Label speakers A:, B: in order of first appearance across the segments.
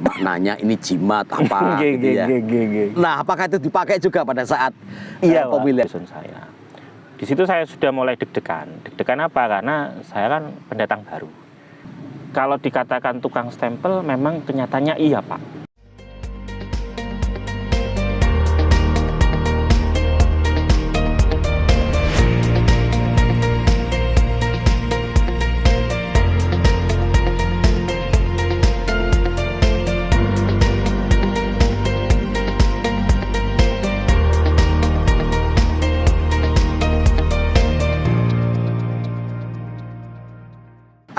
A: maknanya ini jimat apa gitu ya. Nah, apakah itu dipakai juga pada saat pemilihan?
B: Dusun saya. Di situ saya sudah mulai deg-degan. Deg-degan apa? Karena saya kan pendatang baru. Kalau dikatakan tukang stempel, memang kenyataannya iya, Pak.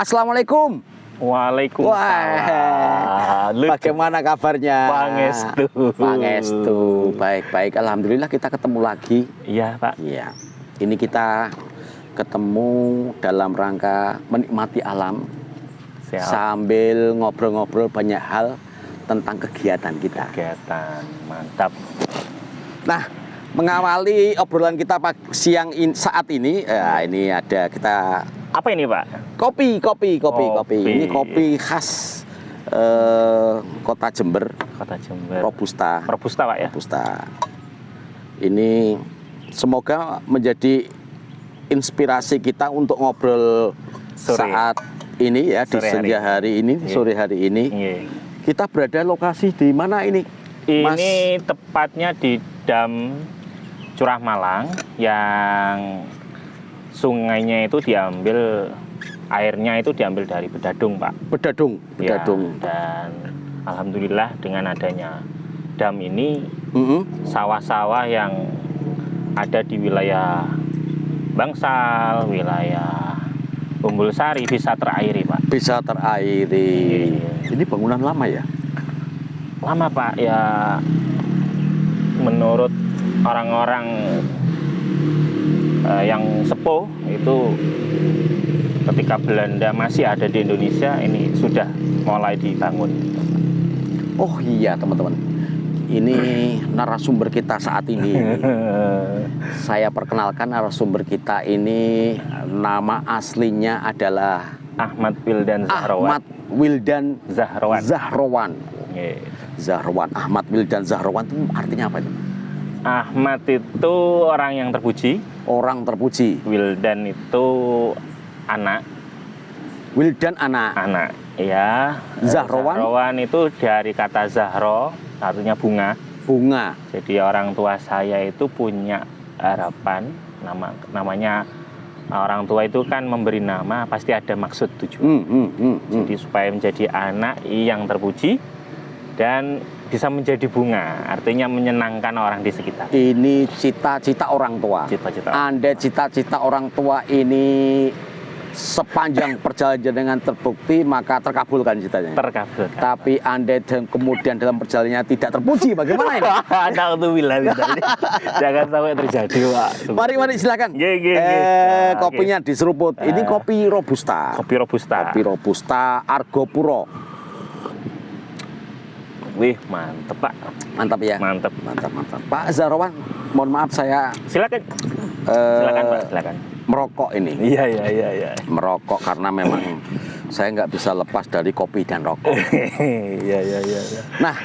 A: Assalamualaikum.
B: Waalaikumsalam.
A: Bagaimana kabarnya?
B: Pangestu.
A: Pangestu. Baik-baik. Alhamdulillah kita ketemu lagi.
B: Iya, Pak.
A: Iya. Ini kita ketemu dalam rangka menikmati alam.
B: Siap.
A: Sambil ngobrol-ngobrol banyak hal tentang kegiatan kita.
B: Kegiatan. Mantap. Nah,
A: mengawali obrolan kita saat ini, ini ada kita.
B: Apa ini, Pak?
A: Kopi. Ini kopi khas Kota Jember.
B: Kota Jember.
A: Robusta.
B: Robusta, Pak ya?
A: Robusta. Ini semoga menjadi inspirasi kita untuk ngobrol saat ini ya, di senja hari ini, sore hari ini. Kita berada lokasi di mana ini?
B: Ini tepatnya di Dam Curah Malang yang sungainya itu airnya itu diambil dari Bedadung, Pak.
A: Bedadung.
B: Ya, dan alhamdulillah dengan adanya dam ini, sawah-sawah yang ada di wilayah Bangsal, wilayah Umbulsari bisa terairi, Pak.
A: Bisa terairi. Ini bangunan lama ya?
B: Lama, Pak. Ya, menurut orang-orang yang sepuh itu ketika Belanda masih ada di Indonesia, ini sudah mulai dibangun. Oh
A: iya, teman-teman, ini narasumber kita saat ini. Saya perkenalkan narasumber kita ini, nama aslinya adalah
B: Ahmad Wildan Zahrawan.
A: Ahmad Wildan
B: Zahrawan.
A: Ahmad Wildan Zahrawan itu artinya apa itu?
B: Ahmad itu orang yang terpuji.
A: Orang terpuji.
B: Wildan itu anak.
A: Wildan anak.
B: Anak, ya. Zahrawan itu dari kata Zahro, artinya bunga.
A: Bunga.
B: Jadi orang tua saya itu punya harapan, namanya orang tua itu kan memberi nama pasti ada maksud tujuan. Jadi supaya menjadi anak yang terpuji dan bisa menjadi bunga, artinya menyenangkan orang di sekitar. Ini
A: cita-cita orang tua. Andai cita-cita orang tua ini sepanjang perjalanan dengan terbukti, maka terkabulkan citanya.
B: Terkabulkan.
A: Tapi andai kemudian dalam perjalanannya tidak terpuji, bagaimana ini?
B: Alhamdulillah. Jangan sampai terjadi, Pak.
A: Mari silakan. Kopinya diseruput. Ini kopi Robusta.
B: Kopi Robusta
A: Argopuro.
B: Wih, mantep, Pak.
A: Mantap ya.
B: Mantap.
A: Pak Zahrawan, mohon maaf saya.
B: Silakan, Pak. Silakan.
A: Merokok ini.
B: Iya.
A: Merokok karena memang saya nggak bisa lepas dari kopi dan rokok.
B: Iya.
A: Nah,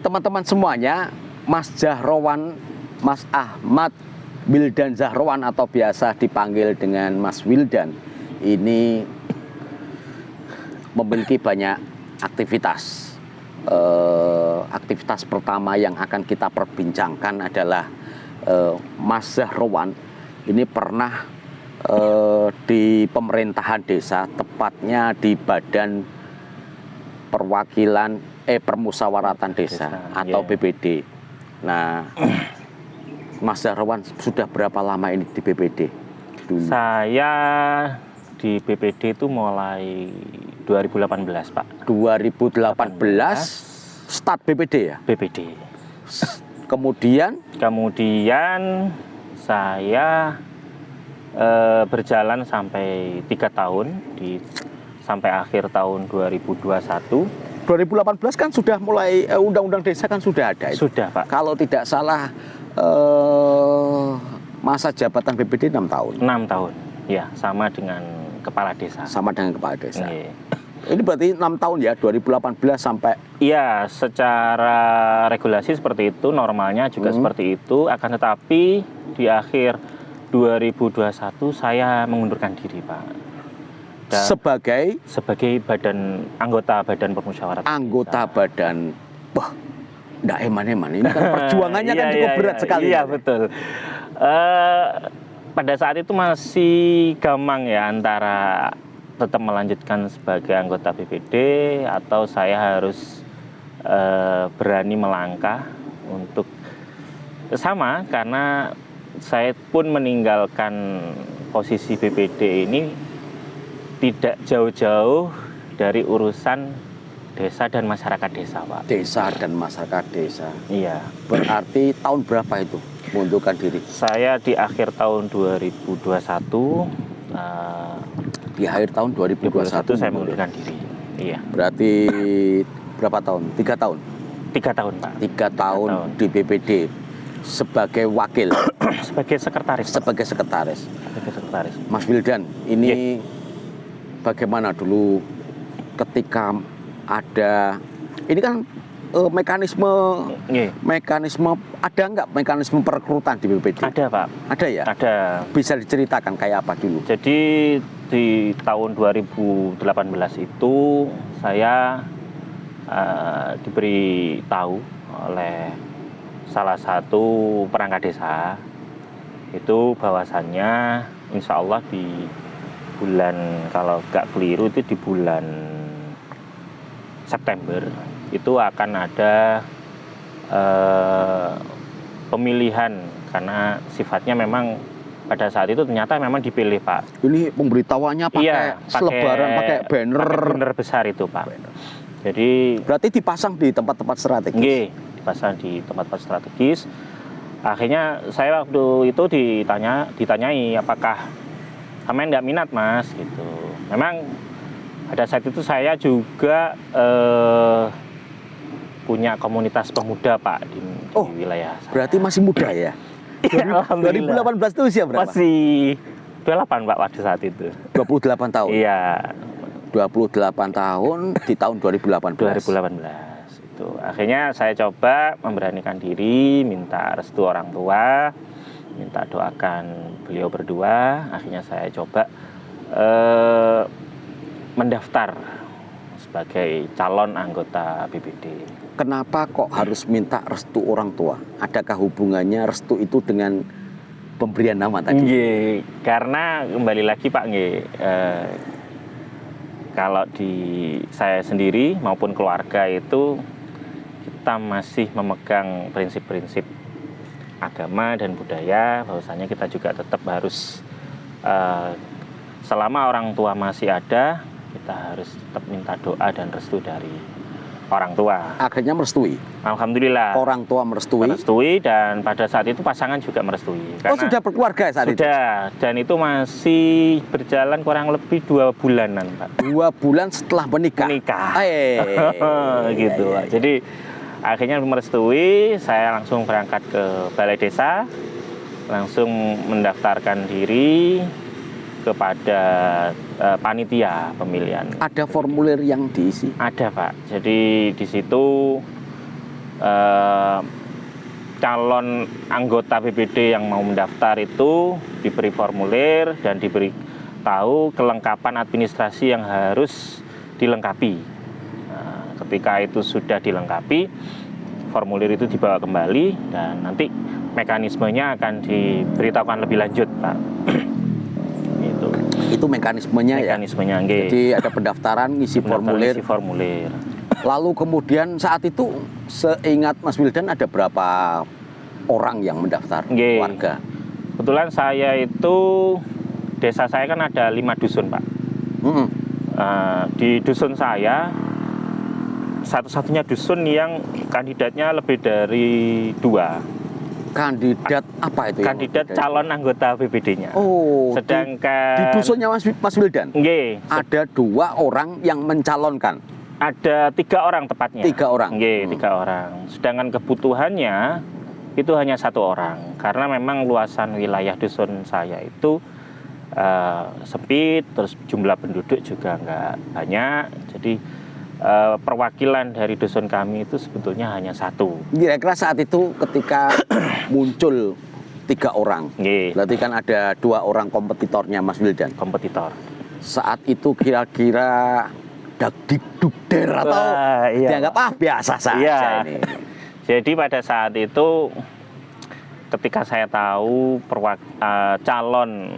A: teman-teman semuanya, Mas Zahrawan, Mas Ahmad Wildan Zahrawan atau biasa dipanggil dengan Mas Wildan, ini memiliki banyak aktivitas. Aktivitas pertama yang akan kita perbincangkan adalah Mas Zahrawan ini pernah di pemerintahan desa, tepatnya di Badan Permusyawaratan Desa atau BPD. Nah, Mas Zahrawan sudah berapa lama ini di BPD? Dulu.
B: Saya di BPD itu mulai 2018, Pak.
A: 2018 start BPD ya?
B: BPD.
A: Kemudian
B: saya berjalan sampai 3 tahun sampai akhir tahun 2021.
A: 2018 kan sudah mulai undang-undang desa kan sudah ada.
B: Sudah, Pak.
A: Kalau tidak salah masa jabatan BPD 6 tahun.
B: 6 tahun. Ya, sama dengan kepala desa.
A: Sama dengan kepala desa.
B: Nggih.
A: Ini berarti 6 tahun ya, 2018 sampai.
B: Iya, secara regulasi seperti itu, normalnya juga seperti itu. Akan tetapi di akhir 2021 saya mengundurkan diri, Pak. Dan sebagai anggota badan permusyawaratan.
A: Anggota badan. Wah, enggak eman-eman. Ini kan perjuangannya kan cukup berat sekali.
B: Iya, betul. Pada saat itu masih gamang ya antara tetap melanjutkan sebagai anggota BPD atau saya harus berani melangkah untuk sama, karena saya pun meninggalkan posisi BPD ini tidak jauh-jauh dari urusan desa dan masyarakat desa, Pak.
A: Desa dan masyarakat desa.
B: Iya.
A: Berarti tahun berapa itu mengundurkan diri?
B: Saya di akhir tahun 2021.
A: Di akhir tahun 2021
B: saya mengundurkan diri. Iya.
A: Berarti berapa tahun? 3 tahun?
B: 3 tahun, Pak.
A: 3 tahun di BPD sebagai wakil.
B: Sebagai sekretaris.
A: Sebagai sekretaris. Mas Wildan, ini bagaimana dulu ketika ada, ini kan mekanisme ada nggak mekanisme perekrutan di BPD?
B: Ada, Pak.
A: Ada ya?
B: Ada.
A: Bisa diceritakan kayak apa dulu?
B: Jadi di tahun 2018 itu saya diberi tahu oleh salah satu perangkat desa itu bahwasannya insya Allah di bulan, kalau nggak keliru itu di bulan September itu akan ada pemilihan, karena sifatnya memang pada saat itu ternyata memang dipilih, Pak.
A: Ini pemberitahuannya pakai selebaran, pakai banner
B: besar itu, Pak.
A: Banner.
B: Jadi
A: berarti dipasang di tempat-tempat strategis.
B: Nggih, dipasang di tempat-tempat strategis. Akhirnya saya waktu itu ditanyai apakah sampean nggak minat, Mas, gitu. Memang pada saat itu saya juga punya komunitas pemuda, Pak, di wilayah saya.
A: Berarti masih muda ya? 2018 itu usia berapa?
B: Masih 28, Pak, pada saat itu.
A: 28 tahun?
B: Iya.
A: 28 tahun di tahun 2018.
B: 2018 itu. Akhirnya saya coba memberanikan diri, minta restu orang tua, minta doakan beliau berdua. Akhirnya saya coba mendaftar sebagai calon anggota BPD.
A: Kenapa kok harus minta restu orang tua? Adakah hubungannya restu itu dengan pemberian nama tadi?
B: Nggih, karena kembali lagi, Pak, nggih, kalau di saya sendiri maupun keluarga itu kita masih memegang prinsip-prinsip agama dan budaya, bahwasanya kita juga tetap harus selama orang tua masih ada, kita harus tetap minta doa dan restu dari orang tua.
A: Akhirnya merestui?
B: Alhamdulillah.
A: Orang tua merestui?
B: Merestui, dan pada saat itu pasangan juga merestui.
A: Oh, sudah berkeluarga saat itu?
B: Sudah, dan itu masih berjalan kurang lebih 2 bulanan, Pak.
A: 2 bulan setelah menikah?
B: Gitu, Pak. Jadi akhirnya merestui, saya langsung berangkat ke balai desa, langsung mendaftarkan diri kepada panitia pemilihan.
A: Ada formulir yang diisi?
B: Ada, Pak. Jadi di situ calon anggota BPD yang mau mendaftar itu diberi formulir dan diberi tahu kelengkapan administrasi yang harus dilengkapi. Nah, ketika itu sudah dilengkapi, formulir itu dibawa kembali dan nanti mekanismenya akan diberitahukan lebih lanjut, Pak.
A: Itu mekanismenya ya?
B: Mekanismenya,
A: Jadi ada pendaftaran, ngisi formulir. Lalu kemudian saat itu seingat Mas Wildan ada berapa orang yang mendaftar? Warga?
B: Kebetulan saya itu, desa saya kan ada 5 dusun, Pak. Di dusun saya, satu-satunya dusun yang kandidatnya lebih dari 2.
A: Kandidat apa itu?
B: Kandidat calon anggota BPD-nya.
A: Oh,
B: sedangkan
A: di dusunnya Mas Wildan?
B: Nggih.
A: Ada 2 orang yang mencalonkan?
B: Ada 3 orang tepatnya.
A: 3 orang?
B: Nggih, 3 orang. Sedangkan kebutuhannya itu hanya 1 orang. Karena memang luasan wilayah dusun saya itu sempit, terus jumlah penduduk juga nggak banyak. Jadi perwakilan dari dusun kami itu sebetulnya hanya satu.
A: Kira-kira saat itu ketika muncul 3 orang, berarti kan ada 2 orang kompetitornya Mas Wildan.
B: Kompetitor.
A: Saat itu kira-kira dagdikdukder atau dianggap biasa saja ini.
B: Jadi pada saat itu ketika saya tahu calon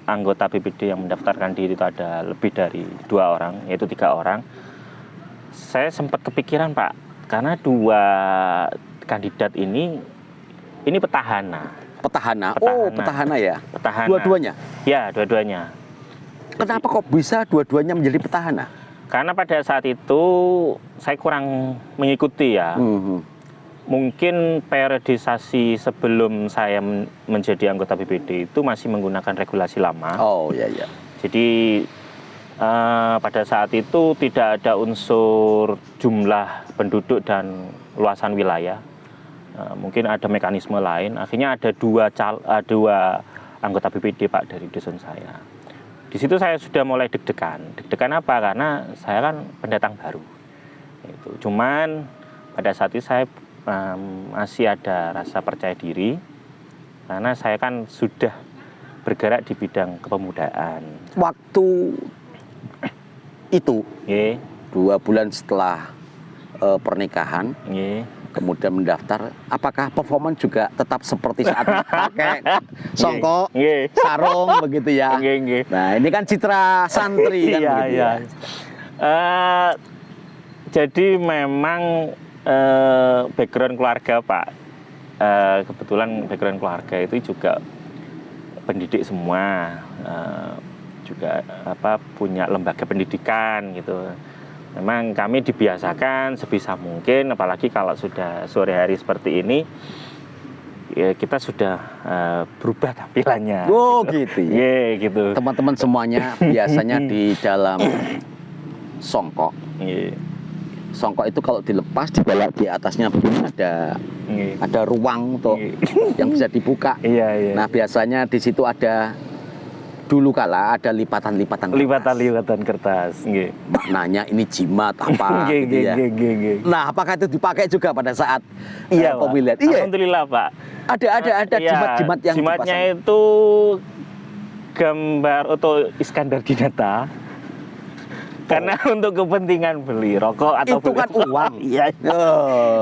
B: anggota BPD yang mendaftarkan diri itu ada lebih dari 2 orang, yaitu 3 orang. Saya sempat kepikiran, Pak, karena 2 kandidat ini petahana.
A: Petahana. Oh, petahana ya.
B: Petahana.
A: Dua-duanya.
B: Ya, dua-duanya.
A: Kenapa kok bisa dua-duanya menjadi petahana?
B: Karena pada saat itu saya kurang mengikuti ya. Mungkin periodisasi sebelum saya menjadi anggota BPD itu masih menggunakan regulasi lama.
A: Oh iya iya.
B: Jadi pada saat itu tidak ada unsur jumlah penduduk dan luasan wilayah. Mungkin ada mekanisme lain. Akhirnya ada dua anggota BPD Pak dari dusun saya. Di situ saya sudah mulai deg-degan. Deg-degan apa? Karena saya kan pendatang baru. Cuman pada saat itu saya masih ada rasa percaya diri karena saya kan sudah bergerak di bidang kepemudaan.
A: Waktu itu 2 bulan setelah pernikahan, kemudian mendaftar, apakah performa juga tetap seperti saat pakai songkok, sarung begitu ya? Nah ini kan citra santri kan begitu ya?
B: Jadi memang background keluarga Pak, kebetulan background keluarga itu juga pendidik semua, juga punya lembaga pendidikan gitu. Memang kami dibiasakan sebisa mungkin, apalagi kalau sudah sore hari seperti ini, ya kita sudah berubah tampilannya.
A: Oh gitu ya.
B: Gitu.
A: Teman-teman semuanya biasanya di dalam songkok. Songkok itu kalau dilepas di atasnya ada ruang untuk yang bisa dibuka. Nah biasanya di situ ada dulu kala ada lipatan-lipatan
B: kertas.
A: Maknanya ini jimat apa gitu ya. Nah apakah itu dipakai juga pada saat pemilihan?
B: Alhamdulillah Pak.
A: Ada jimat-jimat yang
B: jimatnya
A: dipasang.
B: Itu gambar Oto Iskandar Dinata. Karena untuk kepentingan beli rokok atau
A: itu kan uang.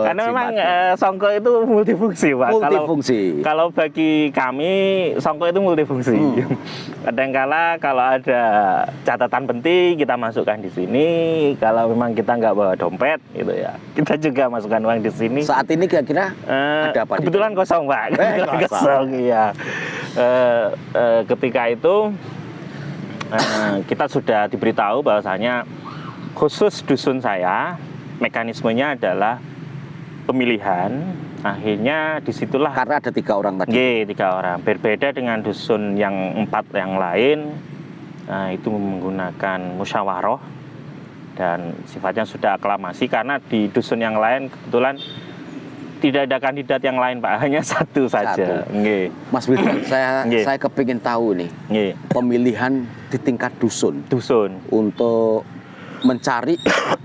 B: Karena memang songkok itu multifungsi, Pak.
A: Multifungsi.
B: Kalau bagi kami songkok itu multifungsi. Kadangkala kalau ada catatan penting kita masukkan di sini. Kalau memang kita nggak bawa dompet, gitu ya, kita juga masukkan uang di sini.
A: Saat ini kira-kira ada apa?
B: Kebetulan kosong, Pak. Kosong, iya. Ketika itu kita sudah diberitahu bahwasanya khusus dusun saya mekanismenya adalah pemilihan. Akhirnya disitulah
A: karena ada 3 orang tadi.
B: 3 orang. Berbeda dengan dusun yang 4 yang lain, itu menggunakan musyawarah dan sifatnya sudah aklamasi. Karena di dusun yang lain kebetulan tidak ada kandidat yang lain Pak, hanya satu saja.
A: Mas Wildan, saya kepingin tahu nih, pemilihan di tingkat dusun untuk mencari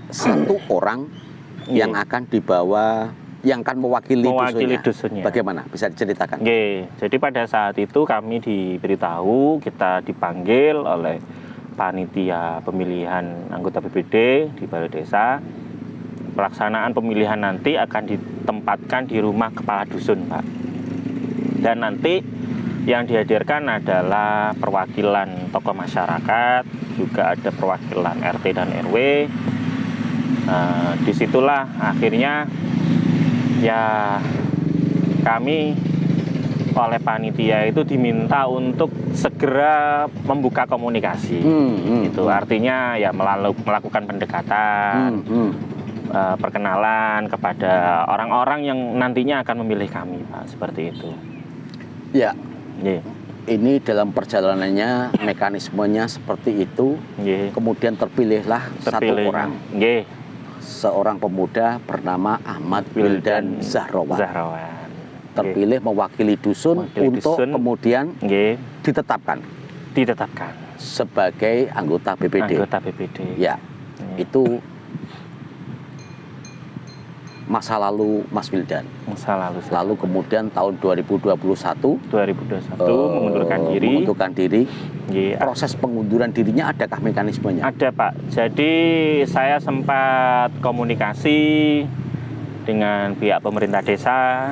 A: satu orang yang akan dibawa, yang akan mewakili dusunnya. Bagaimana? Bisa diceritakan?
B: Jadi pada saat itu kami diberitahu, kita dipanggil oleh panitia pemilihan anggota BPD di Balai Desa. Pelaksanaan pemilihan nanti akan ditempatkan di rumah kepala dusun, Pak. Dan nanti yang dihadirkan adalah perwakilan tokoh masyarakat, juga ada perwakilan RT dan RW. Disitulah akhirnya ya kami oleh panitia itu diminta untuk segera membuka komunikasi. Itu artinya ya melakukan pendekatan. Perkenalan kepada orang-orang yang nantinya akan memilih kami, Pak, seperti itu.
A: Ya, ini dalam perjalanannya mekanismenya seperti itu. Kemudian terpilihlah satu orang, seorang pemuda bernama Ahmad Wildan Zahrawan. Terpilih mewakili dusun untuk kemudian ditetapkan.
B: ditetapkan
A: sebagai anggota BPD.
B: Anggota BPD.
A: Ya, itu masa lalu Mas Wildan.
B: Masa lalu.
A: Lalu kemudian tahun 2021 mengundurkan diri.
B: Yeah.
A: Proses pengunduran dirinya adakah mekanismenya?
B: Ada, Pak. Jadi saya sempat komunikasi dengan pihak pemerintah desa,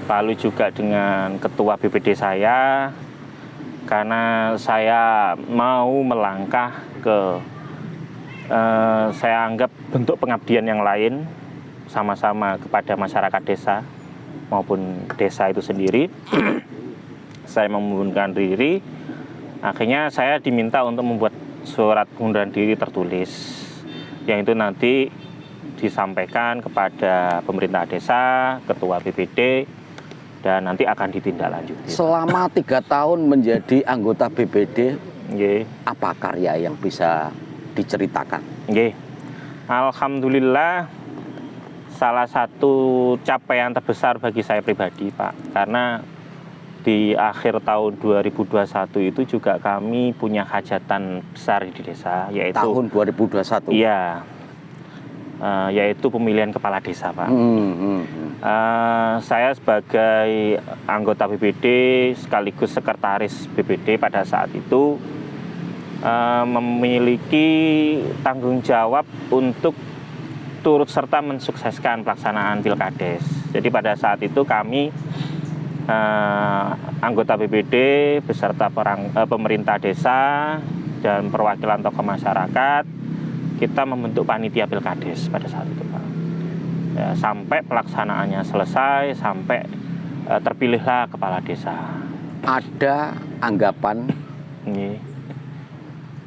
B: lalu juga dengan ketua BPD saya, karena saya mau melangkah ke saya anggap bentuk pengabdian yang lain sama-sama kepada masyarakat desa maupun desa itu sendiri. Saya mengundurkan diri. Akhirnya saya diminta untuk membuat surat pengunduran diri tertulis, yang itu nanti disampaikan kepada pemerintah desa, ketua BPD, dan nanti akan ditindaklanjuti.
A: Selama 3 tahun menjadi anggota BPD,
B: Nggih.
A: apa karya yang bisa diceritakan?
B: Nggih. Alhamdulillah, salah satu capaian terbesar bagi saya pribadi, Pak, karena di akhir tahun 2021 itu juga kami punya hajatan besar di desa, yaitu
A: tahun 2021.
B: Iya, yaitu pemilihan kepala desa, Pak. Saya sebagai anggota BPD sekaligus sekretaris BPD pada saat itu memiliki tanggung jawab untuk turut serta mensukseskan pelaksanaan Pilkades. Jadi pada saat itu kami anggota BPD beserta pemerintah desa dan perwakilan tokoh masyarakat, kita membentuk panitia Pilkades pada saat itu, Pak. Ya, sampai pelaksanaannya selesai, sampai terpilihlah kepala desa.
A: Ada anggapan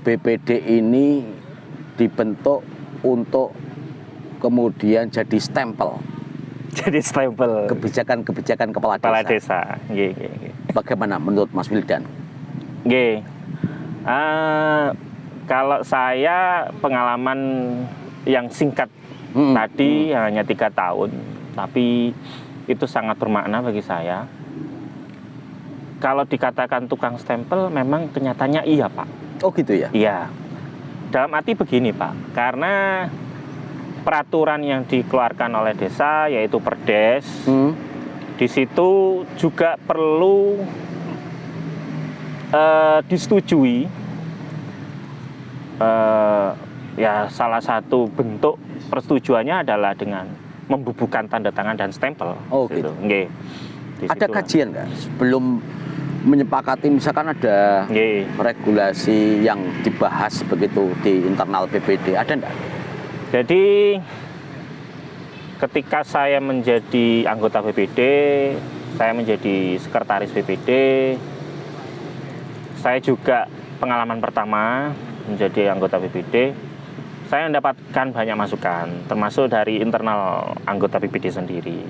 A: BPD ini dibentuk untuk kemudian jadi stempel.
B: Jadi stempel
A: kebijakan kepala
B: desa.
A: Bagaimana menurut Mas Wildan?
B: Kalau saya pengalaman yang singkat tadi hanya 3 tahun, tapi itu sangat bermakna bagi saya. Kalau dikatakan tukang stempel, memang kenyataannya iya, Pak.
A: Oh gitu ya?
B: Iya. Dalam arti begini, Pak, karena peraturan yang dikeluarkan oleh desa yaitu Perdes, di situ juga perlu disetujui. Ya, salah satu bentuk persetujuannya adalah dengan membubuhkan tanda tangan dan stempel.
A: Oh gitu.
B: Nggih.
A: Ada kajian nggak sebelum menyepakati, misalkan ada regulasi yang dibahas begitu di internal BPD, ada enggak?
B: Jadi ketika saya menjadi anggota BPD, saya menjadi sekretaris BPD, saya juga pengalaman pertama menjadi anggota BPD, saya mendapatkan banyak masukan, termasuk dari internal anggota BPD sendiri.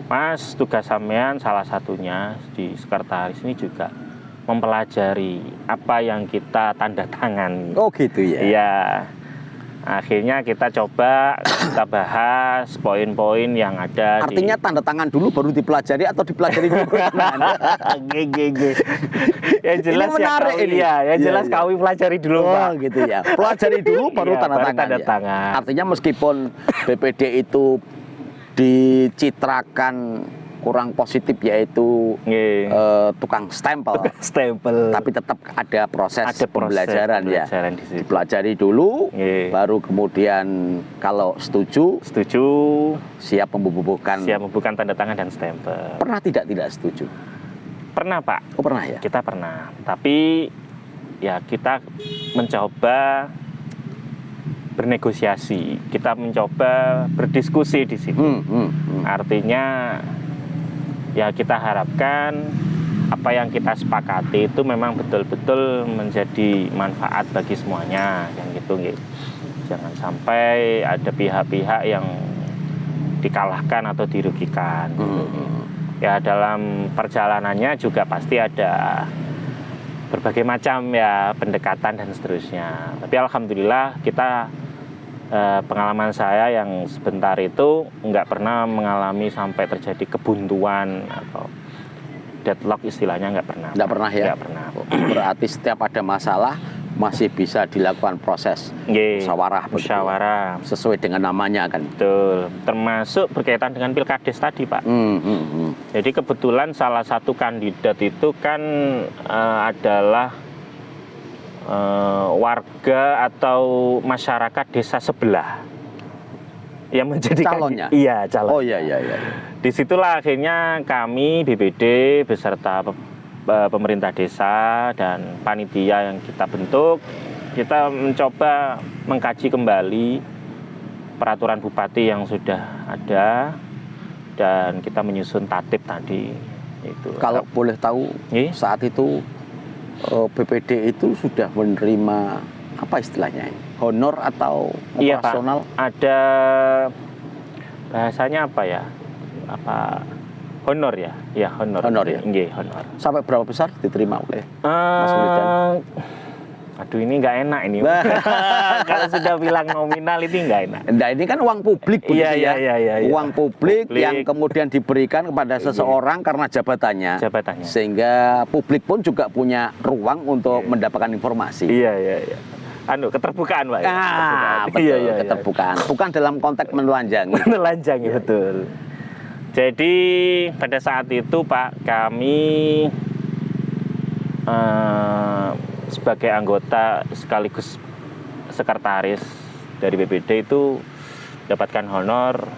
B: Mas, tugas sampean salah satunya di sekretaris ini juga mempelajari apa yang kita tanda tangan.
A: Oh gitu ya?
B: Iya. Akhirnya kita coba, kita bahas poin-poin yang ada.
A: Artinya tanda tangan dulu baru dipelajari atau dipelajari dulu?
B: Ya jelas ini menarik ya, ini. Ya jelas kami pelajari dulu, Pak.
A: Gitu ya. Pelajari dulu baru tanda tangan. Artinya meskipun BPD itu dicitrakan kurang positif, yaitu tukang stempel, tapi tetap ada proses pembelajaran ya. Dipelajari dulu, baru kemudian kalau setuju siap membubuhkan
B: tanda tangan dan stempel.
A: Pernah tidak setuju?
B: Pernah, Pak.
A: Oh pernah ya?
B: Kita pernah, tapi ya kita mencoba bernegosiasi, kita mencoba berdiskusi di sini. Artinya ya kita harapkan apa yang kita sepakati itu memang betul-betul menjadi manfaat bagi semuanya, yang gitu. Jangan sampai ada pihak-pihak yang dikalahkan atau dirugikan. Ya dalam perjalanannya juga pasti ada berbagai macam ya pendekatan dan seterusnya. Tapi alhamdulillah kita pengalaman saya yang sebentar itu nggak pernah mengalami sampai terjadi kebuntuan atau deadlock istilahnya, nggak pernah.
A: Nggak pernah ya?
B: Nggak pernah.
A: Berarti setiap ada masalah masih bisa dilakukan proses musyawarah,
B: musyawarah
A: sesuai dengan namanya kan.
B: Betul, termasuk berkaitan dengan pilkades tadi, Pak. Jadi kebetulan salah satu kandidat itu kan adalah warga atau masyarakat desa sebelah yang menjadi
A: calonnya.
B: Iya, calon.
A: Oh iya.
B: Disitulah akhirnya kami BPD beserta pemerintah desa dan panitia yang kita bentuk, kita mencoba mengkaji kembali peraturan bupati yang sudah ada dan kita menyusun tatip tadi itu.
A: Kalau boleh tahu, saat itu BPD itu sudah menerima apa istilahnya, honor atau operasional?
B: Pak, ada bahasanya apa ya? Honor ya? Ya, honor.
A: Honor ya?
B: Iya, honor.
A: Sampai berapa besar diterima oleh Mas Wildan?
B: Aduh, ini nggak enak ini. Kalau sudah bilang nominal ini nggak enak.
A: Nah, ini kan uang publik,
B: iya.
A: Uang publik yang kemudian diberikan kepada seseorang karena jabatannya. Sehingga publik pun juga punya ruang untuk mendapatkan informasi.
B: Iya. Keterbukaan, Pak.
A: Betul, keterbukaan. Bukan dalam konteks menelanjangi.
B: Menelanjangi, betul. Jadi pada saat itu, Pak, kami sebagai anggota sekaligus sekretaris dari BPD itu dapatkan honor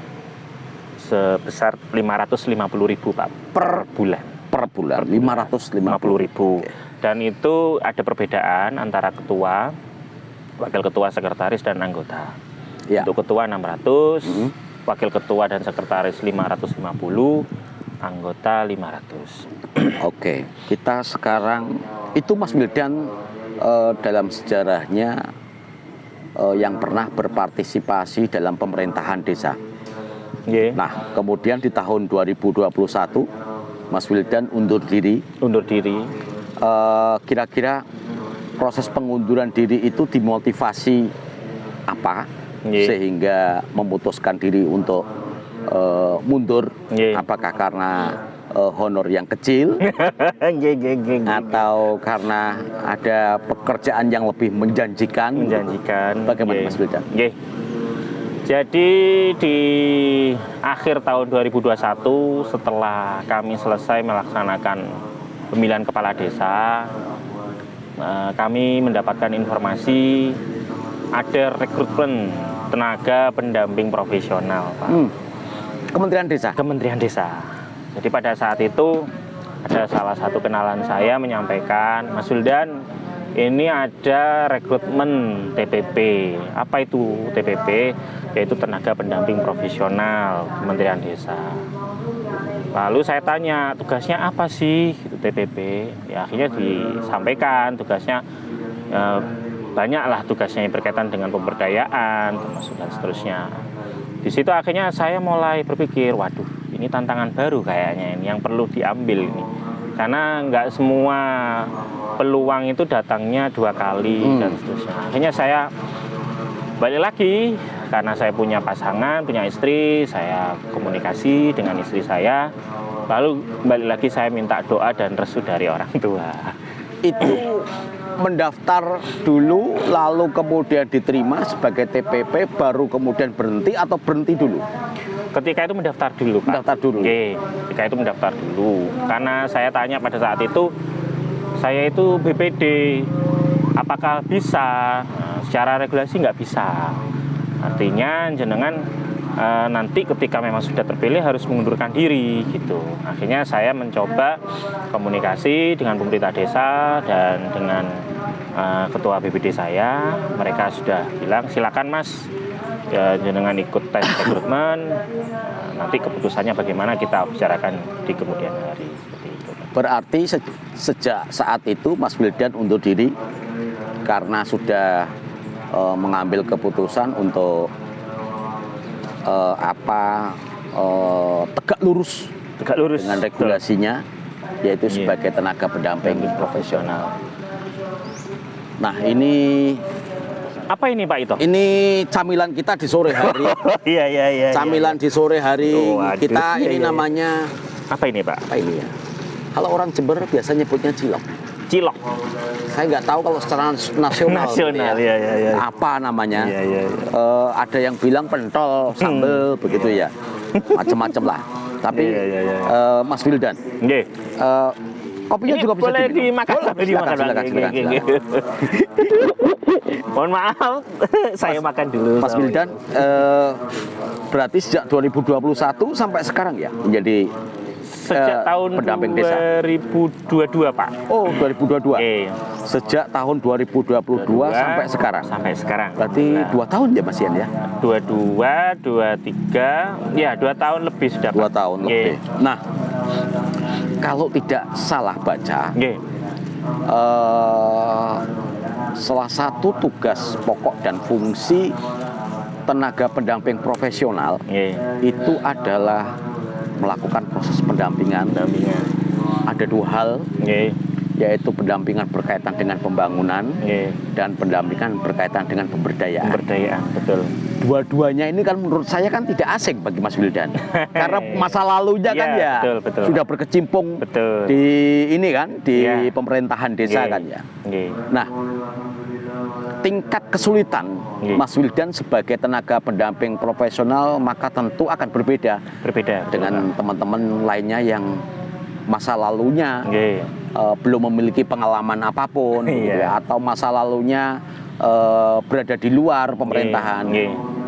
B: sebesar 550.000, Pak, per bulan.
A: Per bulan 550.000.
B: Okay. Dan itu ada perbedaan antara ketua, wakil ketua, sekretaris dan anggota. Ya. Untuk ketua 600, wakil ketua dan sekretaris 550, anggota 500.
A: Oke, kita sekarang itu Mas Wildan dalam sejarahnya yang pernah berpartisipasi dalam pemerintahan desa. Nah, kemudian di tahun 2021 Mas Wildan undur diri. Kira-kira proses pengunduran diri itu dimotivasi apa? Sehingga memutuskan diri untuk mundur, apakah karena honor yang kecil atau karena ada pekerjaan yang lebih menjanjikan. Bagaimana Mas Wildan?
B: Jadi di akhir tahun 2021 setelah kami selesai melaksanakan pemilihan kepala desa, kami mendapatkan informasi ada rekrutmen tenaga pendamping profesional, Pak. Kementerian Desa. Jadi pada saat itu ada salah satu kenalan saya menyampaikan, Mas Wildan, ini ada rekrutmen TPP. Apa itu TPP? Yaitu tenaga pendamping profesional Kementerian Desa. Lalu saya tanya, tugasnya apa sih gitu, TPP? Ya akhirnya disampaikan tugasnya banyaklah tugasnya yang berkaitan dengan pemberdayaan termasuk dan seterusnya. Di situ akhirnya saya mulai berpikir, waduh, ini tantangan baru kayaknya ini yang perlu diambil ini. Karena nggak semua peluang itu datangnya 2 kali dan seterusnya. Akhirnya saya balik lagi karena saya punya pasangan, punya istri, saya komunikasi dengan istri saya. Lalu balik lagi saya minta doa dan restu dari orang tua.
A: Itu mendaftar dulu lalu kemudian diterima sebagai TPP baru kemudian berhenti atau berhenti dulu?
B: Ketika itu mendaftar dulu, Pak. Ketika itu mendaftar dulu. Karena saya tanya pada saat itu, saya itu BPD, apakah bisa? Secara regulasi nggak bisa. Artinya jenengan nanti ketika memang sudah terpilih harus mengundurkan diri gitu. Akhirnya saya mencoba komunikasi dengan pemerintah desa dan dengan ketua BPD saya. Mereka sudah bilang silakan Mas, ya, jenengan ikut tes rekrutmen. Nanti keputusannya bagaimana kita bicarakan di kemudian hari. Seperti itu.
A: Berarti sejak saat itu Mas Wildan undur diri karena sudah mengambil keputusan untuk tegak lurus dengan regulasinya, yaitu sebagai tenaga pendamping profesional. Nah, ini
B: apa ini Pak Ito?
A: Ini camilan kita di sore hari.
B: Iya.
A: Camilan di sore hari kita ini namanya
B: apa ini Pak?
A: Apa ini ya? Kalau orang Jember biasa nyebutnya cilok.
B: Cilok.
A: Saya nggak tahu kalau secara nasional.
B: Nasional,
A: gitu
B: ya.
A: Apa namanya?
B: Iya.
A: Ada yang bilang pentol, sambel, begitu ya. Macam-macam lah. Tapi
B: Iya.
A: Mas Wildan,
B: Nggih.
A: kopinya
B: Ini
A: juga bisa
B: boleh dimakan,
A: silakan.
B: Mohon maaf, saya makan dulu.
A: Mas Wildan, berarti sejak 2021 sampai sekarang ya menjadi
B: sejak tahun
A: pendamping desa.
B: 2022, Pak.
A: Oh, 2022. Sejak tahun 2022 sampai sekarang.
B: Sampai sekarang.
A: Berarti 2 tahun ya Mas Ian ya?
B: 22, 23, ya 2 tahun lebih sudah, Pak.
A: 2 tahun lebih. Nah, kalau tidak salah baca, salah satu tugas pokok dan fungsi tenaga pendamping profesional itu adalah melakukan proses pendampingan. Ada 2 hal, yaitu pendampingan berkaitan dengan pembangunan dan pendampingan berkaitan dengan pemberdayaan.
B: Pemberdayaan, betul.
A: Dua-duanya ini kan menurut saya kan tidak asing bagi Mas Wildan. Karena masa lalunya kan ya
B: betul.
A: sudah berkecimpung di ini kan, di pemerintahan desa kan ya. Nah, tingkat kesulitan Mas Wildan sebagai tenaga pendamping profesional maka tentu akan berbeda dengan teman-teman lainnya yang masa lalunya belum memiliki pengalaman apapun atau masa lalunya berada di luar pemerintahan.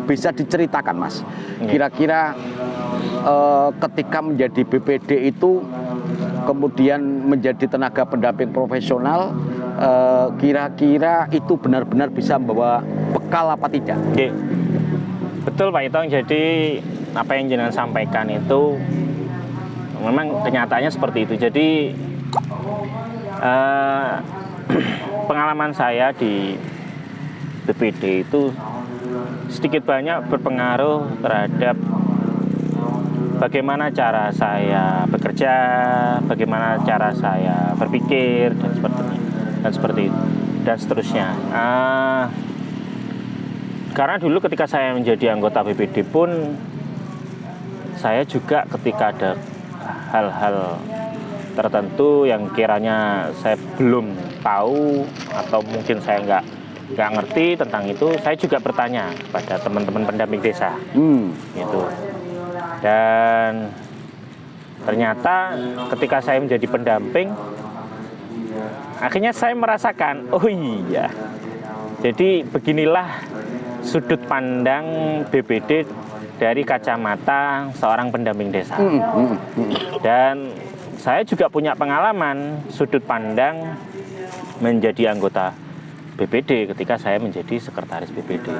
A: Bisa diceritakan Mas, kira-kira ketika menjadi BPD itu kemudian menjadi tenaga pendamping profesional, kira-kira itu benar-benar bisa membawa bekal apa tidak?
B: Betul Pak Itong, jadi apa yang jenengan sampaikan itu memang kenyataannya seperti itu. Jadi pengalaman saya di BPD itu sedikit banyak berpengaruh terhadap bagaimana cara saya bekerja, bagaimana cara saya berpikir dan seperti itu dan seterusnya. Karena dulu ketika saya menjadi anggota BPD pun saya juga ketika ada hal-hal tertentu yang kiranya saya belum tahu atau mungkin saya nggak ngerti tentang itu, saya juga bertanya pada teman-teman pendamping desa, gitu. Dan ternyata ketika saya menjadi pendamping, akhirnya saya merasakan, oh iya, jadi beginilah sudut pandang BPD dari kacamata seorang pendamping desa. Dan saya juga punya pengalaman sudut pandang menjadi anggota BPD ketika saya menjadi sekretaris BPD.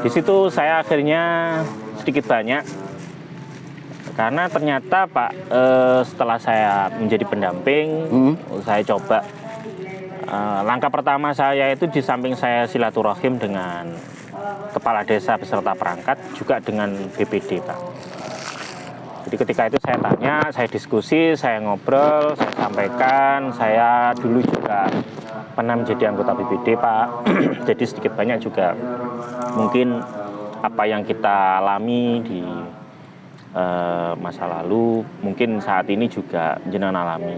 B: Di situ saya akhirnya sedikit banyak, karena ternyata Pak, setelah saya menjadi pendamping, saya coba langkah pertama saya itu di samping saya silaturahim dengan kepala desa beserta perangkat, juga dengan BPD Pak. Jadi ketika itu saya tanya, saya diskusi, saya ngobrol, saya sampaikan, saya dulu juga pernah menjadi anggota BPD Pak. Jadi sedikit banyak juga mungkin apa yang kita alami di masa lalu mungkin saat ini juga jenengan alami.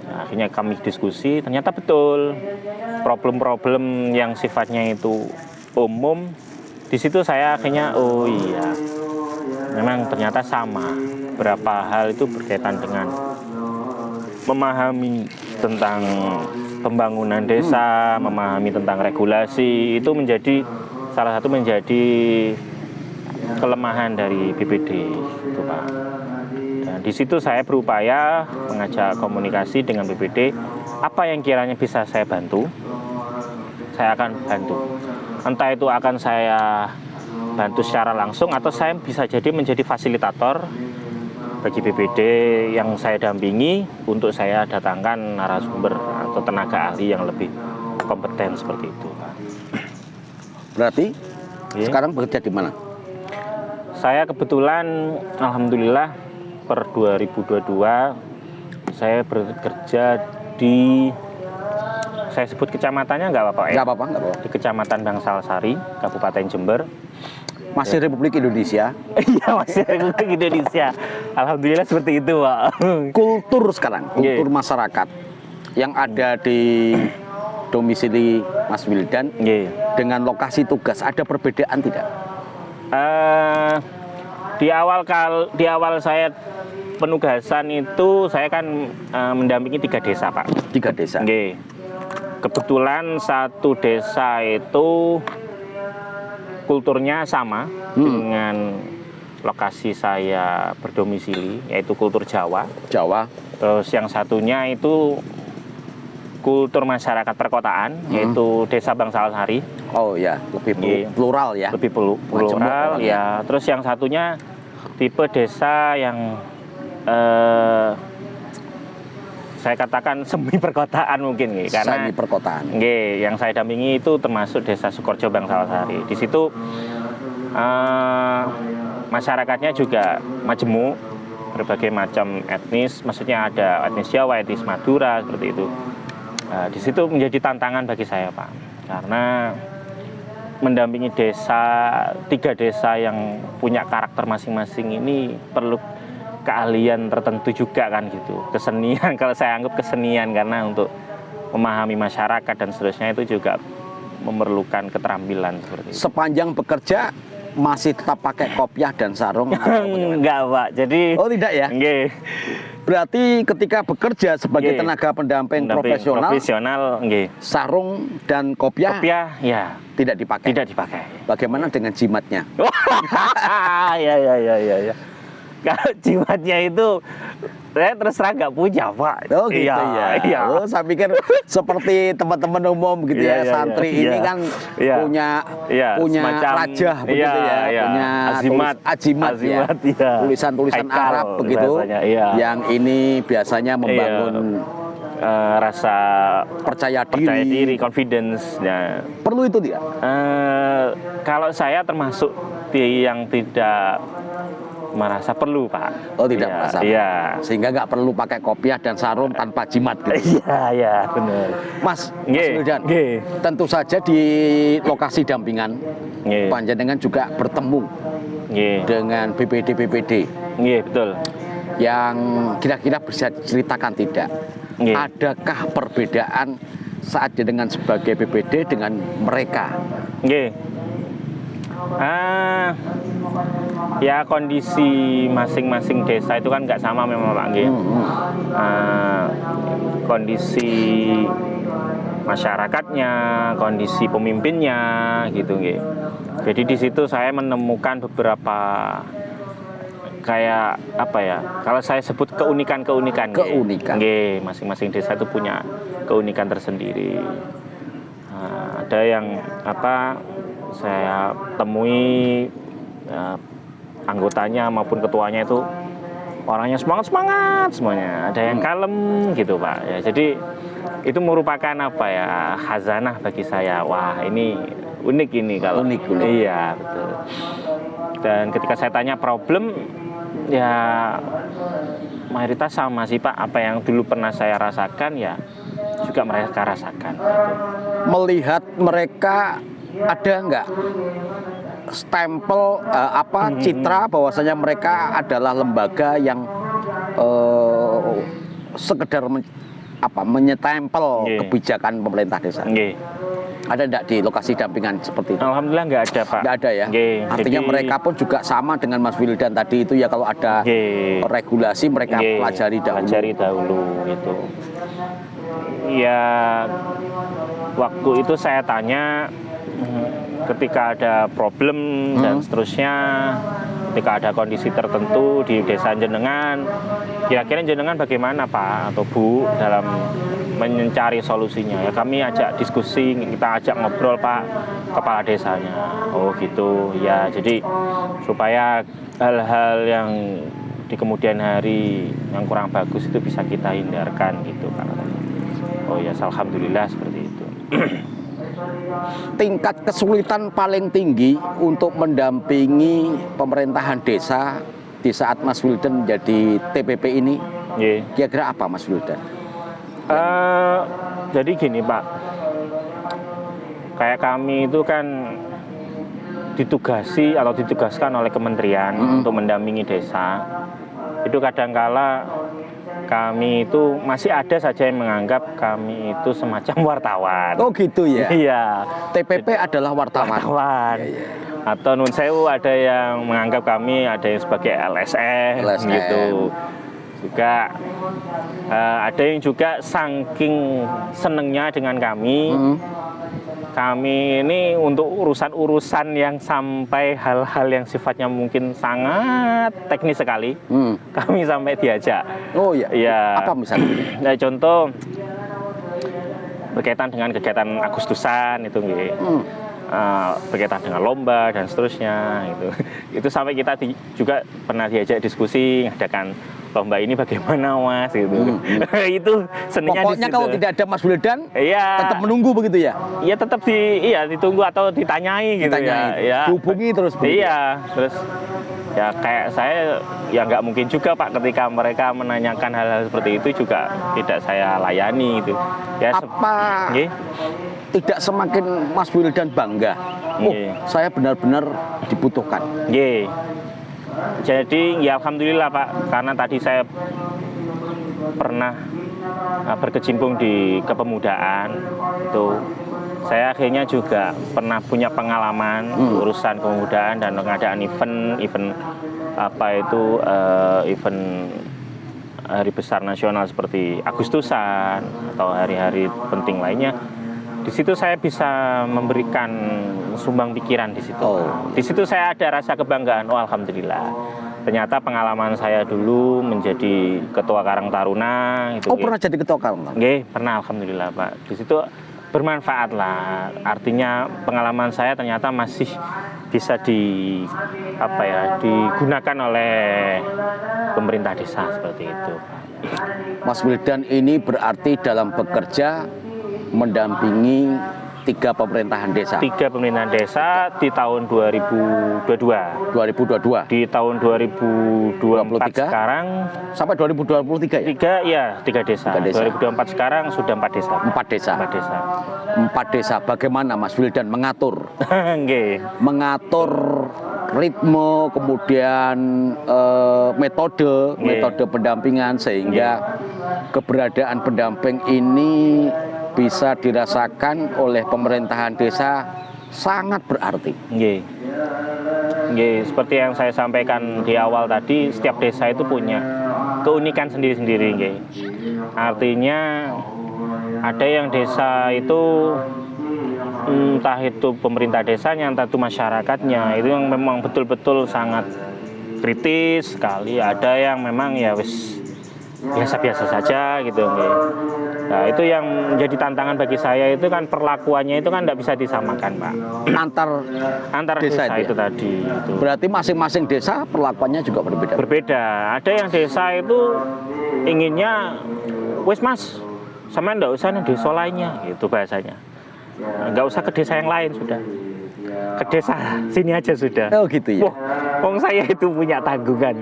B: Nah, akhirnya kami diskusi, ternyata betul problem-problem yang sifatnya itu umum. Di situ saya akhirnya oh iya, memang ternyata sama. Berapa hal itu berkaitan dengan memahami tentang pembangunan desa, memahami tentang regulasi, itu menjadi salah satu menjadi kelemahan dari BPD itu Pak. Dan di situ saya berupaya mengajak komunikasi dengan BPD, apa yang kiranya bisa saya bantu, saya akan bantu. Entah itu akan saya bantu secara langsung atau saya bisa jadi menjadi fasilitator bagi BPD yang saya dampingi untuk saya datangkan narasumber atau tenaga ahli yang lebih kompeten seperti itu.
A: Berarti sekarang bekerja di mana?
B: Saya kebetulan alhamdulillah per 2022 saya bekerja di, saya sebut kecamatannya nggak apa-apa ya?
A: Nggak apa-apa.
B: Di Kecamatan Bangsal Sari, Kabupaten Jember.
A: Masih Republik Indonesia.
B: Iya, masih Republik Indonesia. Alhamdulillah seperti itu, Pak.
A: Kultur sekarang, kultur masyarakat yang ada di domisili Mas Wildan dengan lokasi tugas ada perbedaan tidak?
B: Di awal saya penugasan itu saya kan mendampingi 3 desa, Pak.
A: 3 desa.
B: Kebetulan satu desa itu kulturnya sama dengan lokasi saya berdomisili, yaitu kultur Jawa. Terus yang satunya itu kultur masyarakat perkotaan, yaitu Desa Bangsalasari.
A: Oh ya, lebih plural ya.
B: Lebih plural ya. Terus yang satunya tipe desa yang saya katakan semi perkotaan mungkin karena
A: semi perkotaan.
B: Yang saya dampingi itu termasuk Desa Sukorjo Bangsalasari. Di situ masyarakatnya juga majemuk, berbagai macam etnis, maksudnya ada etnis Jawa, etnis Madura seperti itu. Di situ menjadi tantangan bagi saya, Pak, karena mendampingi 3 desa yang punya karakter masing-masing ini perlu keahlian tertentu juga kan gitu, kesenian kalau saya anggap kesenian, karena untuk memahami masyarakat dan seterusnya itu juga memerlukan keterampilan seperti itu.
A: Sepanjang bekerja masih tetap pakai kopiah dan sarung?
B: Enggak, Pak. Jadi
A: tidak ya?
B: Enggak.
A: Berarti ketika bekerja sebagai tenaga pendamping profesional, sarung dan kopiah
B: ya
A: tidak dipakai.
B: Tidak dipakai.
A: Bagaimana dengan jimatnya?
B: Ya. Kalau jimatnya itu saya terus terang nggak punya, Pak.
A: Oh gitu ya. Oh, saya pikir seperti teman-teman umum gitu ya, santri ini kan punya rajah begitu ya, punya ajimat ya. Tulisan-tulisan Arab begitu. Yang ini biasanya membangun
B: rasa percaya diri, confidence. Ya.
A: Perlu itu tidak?
B: Kalau saya termasuk yang tidak merasa perlu, Pak.
A: Oh, tidak merasa. Iya. Sehingga nggak perlu pakai kopiah dan sarung tanpa jimat gitu.
B: Iya, benar.
A: Mas Wildan, tentu saja di lokasi dampingan panjenengan juga bertemu dengan BPD.
B: Iya, betul.
A: Yang kira-kira bisa diceritakan tidak? Adakah perbedaan saat dengan sebagai BPD dengan mereka?
B: Ya kondisi masing-masing desa itu kan nggak sama memang, Pak. Kondisi masyarakatnya, kondisi pemimpinnya gitu. Jadi di situ saya menemukan beberapa kayak apa ya? Kalau saya sebut keunikan. Masing-masing desa itu punya keunikan tersendiri. Ada yang saya temui anggotanya maupun ketuanya itu orangnya semangat semuanya, ada yang kalem gitu, Pak ya. Jadi itu merupakan khazanah bagi saya. Wah, ini unik ini kalau
A: unik.
B: Iya, betul. Dan ketika saya tanya problem, ya mayoritas sama sih, Pak. Apa yang dulu pernah saya rasakan ya juga mereka rasakan gitu.
A: Melihat mereka ada nggak stempel citra bahwasanya mereka adalah lembaga yang sekedar menyetempel kebijakan pemerintah desa? Ada enggak di lokasi dampingan seperti itu?
B: Alhamdulillah nggak ada, Pak.
A: Nggak ada ya? Artinya mereka pun juga sama dengan Mas Wildan tadi itu ya, kalau ada regulasi mereka pelajari dahulu
B: gitu. Ya waktu itu saya tanya ketika ada problem dan seterusnya, ketika ada kondisi tertentu di desa jenengan, kira-kira jenengan bagaimana, Pak atau Bu dalam mencari solusinya? Ya kami ajak diskusi, kita ajak ngobrol, Pak, kepala desanya. Oh gitu ya. Jadi supaya hal-hal yang di kemudian hari yang kurang bagus itu bisa kita hindarkan gitu, Pak. Oh ya, alhamdulillah seperti itu.
A: Tingkat kesulitan paling tinggi untuk mendampingi pemerintahan desa di saat Mas Wildan menjadi TPP ini, kira-kira apa, Mas Wildan?
B: Jadi gini, Pak, kayak kami itu kan ditugasi atau ditugaskan oleh kementerian untuk mendampingi desa, itu kadangkala kami itu masih ada saja yang menganggap kami itu semacam wartawan.
A: Oh gitu ya.
B: Iya.
A: TPP adalah wartawan.
B: Wartawan.
A: Iya.
B: Atau nun sewu ada yang menganggap kami ada yang sebagai LSM. Gitu. Juga ada yang juga saking senengnya dengan kami. Kami ini untuk urusan-urusan yang sampai hal-hal yang sifatnya mungkin sangat teknis sekali, kami sampai diajak.
A: Oh iya.
B: Ya.
A: Apa misalnya?
B: Nah, contoh berkaitan dengan kegiatan Agustusan itu, berkaitan dengan lomba dan seterusnya gitu. Itu sampai kita juga pernah diajak diskusi mengadakan lomba ini bagaimana Mas gitu. Itu seninya.
A: Pokoknya kalau tidak ada Mas Wildan, tetap menunggu begitu ya?
B: Iya tetap ditunggu atau ditanyai gitu ya.
A: Dihubungi terus begitu.
B: Iya, terus ya kayak saya ya nggak mungkin juga Pak ketika mereka menanyakan hal-hal seperti itu juga tidak saya layani gitu. Ya
A: apa tidak semakin Mas Wildan bangga? Oh, saya benar-benar dibutuhkan.
B: Jadi ya alhamdulillah Pak, karena tadi saya pernah berkecimpung di kepemudaan itu, saya akhirnya juga pernah punya pengalaman urusan kepemudaan dan pengadaan event event hari besar nasional seperti Agustusan atau hari-hari penting lainnya. Di situ saya bisa memberikan sumbang pikiran di situ. Di situ saya ada rasa kebanggaan. Oh alhamdulillah. Ternyata pengalaman saya dulu menjadi ketua Karang Taruna.
A: Pernah jadi ketua Karang Taruna?
B: Pernah alhamdulillah Pak. Di situ bermanfaat lah. Artinya pengalaman saya ternyata masih bisa digunakan oleh pemerintah desa seperti itu.
A: Mas Wildan ini berarti dalam bekerja mendampingi 3 pemerintahan desa.
B: 3 pemerintahan desa di tahun 2022. Di tahun 2023 sekarang
A: sampai 2023 ya?
B: 3 desa. 2024 sekarang sudah 4 desa.
A: 4 desa. Bagaimana Mas Wildan mengatur? Mengatur ritme, kemudian metode pendampingan sehingga keberadaan pendamping ini bisa dirasakan oleh pemerintahan desa sangat berarti.
B: Seperti yang saya sampaikan di awal tadi, setiap desa itu punya keunikan sendiri-sendiri. Artinya ada yang desa itu entah itu pemerintah desanya, entah itu masyarakatnya, itu yang memang betul-betul sangat kritis sekali. Ada yang memang ya wis biasa-biasa saja gitu. Nah itu yang menjadi tantangan bagi saya itu kan perlakuannya itu kan tidak bisa disamakan Pak. Antar desa itu tadi. Itu.
A: Berarti masing-masing desa perlakuannya juga berbeda.
B: Ada yang desa itu inginnya, wes Mas, sama ndak usah nih desa lainnya, itu bahasanya. Nggak usah ke desa yang lain sudah. Ke desa sini aja sudah.
A: Oh gitu ya.
B: Wong saya itu punya tanggungan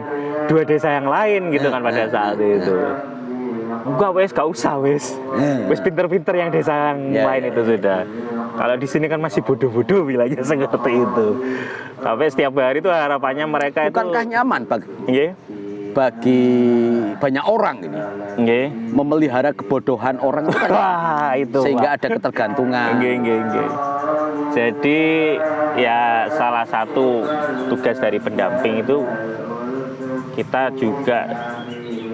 B: 2 desa yang lain gitu kan pada saat itu. Enggak gak usah wes pinter-pinter yang desa yang lain itu sudah. Kalau di sini kan masih bodoh-bodoh bilangnya seperti itu. Tapi setiap hari itu harapannya mereka
A: bukankah
B: itu
A: nyaman bagi banyak orang ini memelihara kebodohan orang itu kan
B: itu
A: sehingga ada ketergantungan.
B: Jadi ya salah satu tugas dari pendamping itu kita juga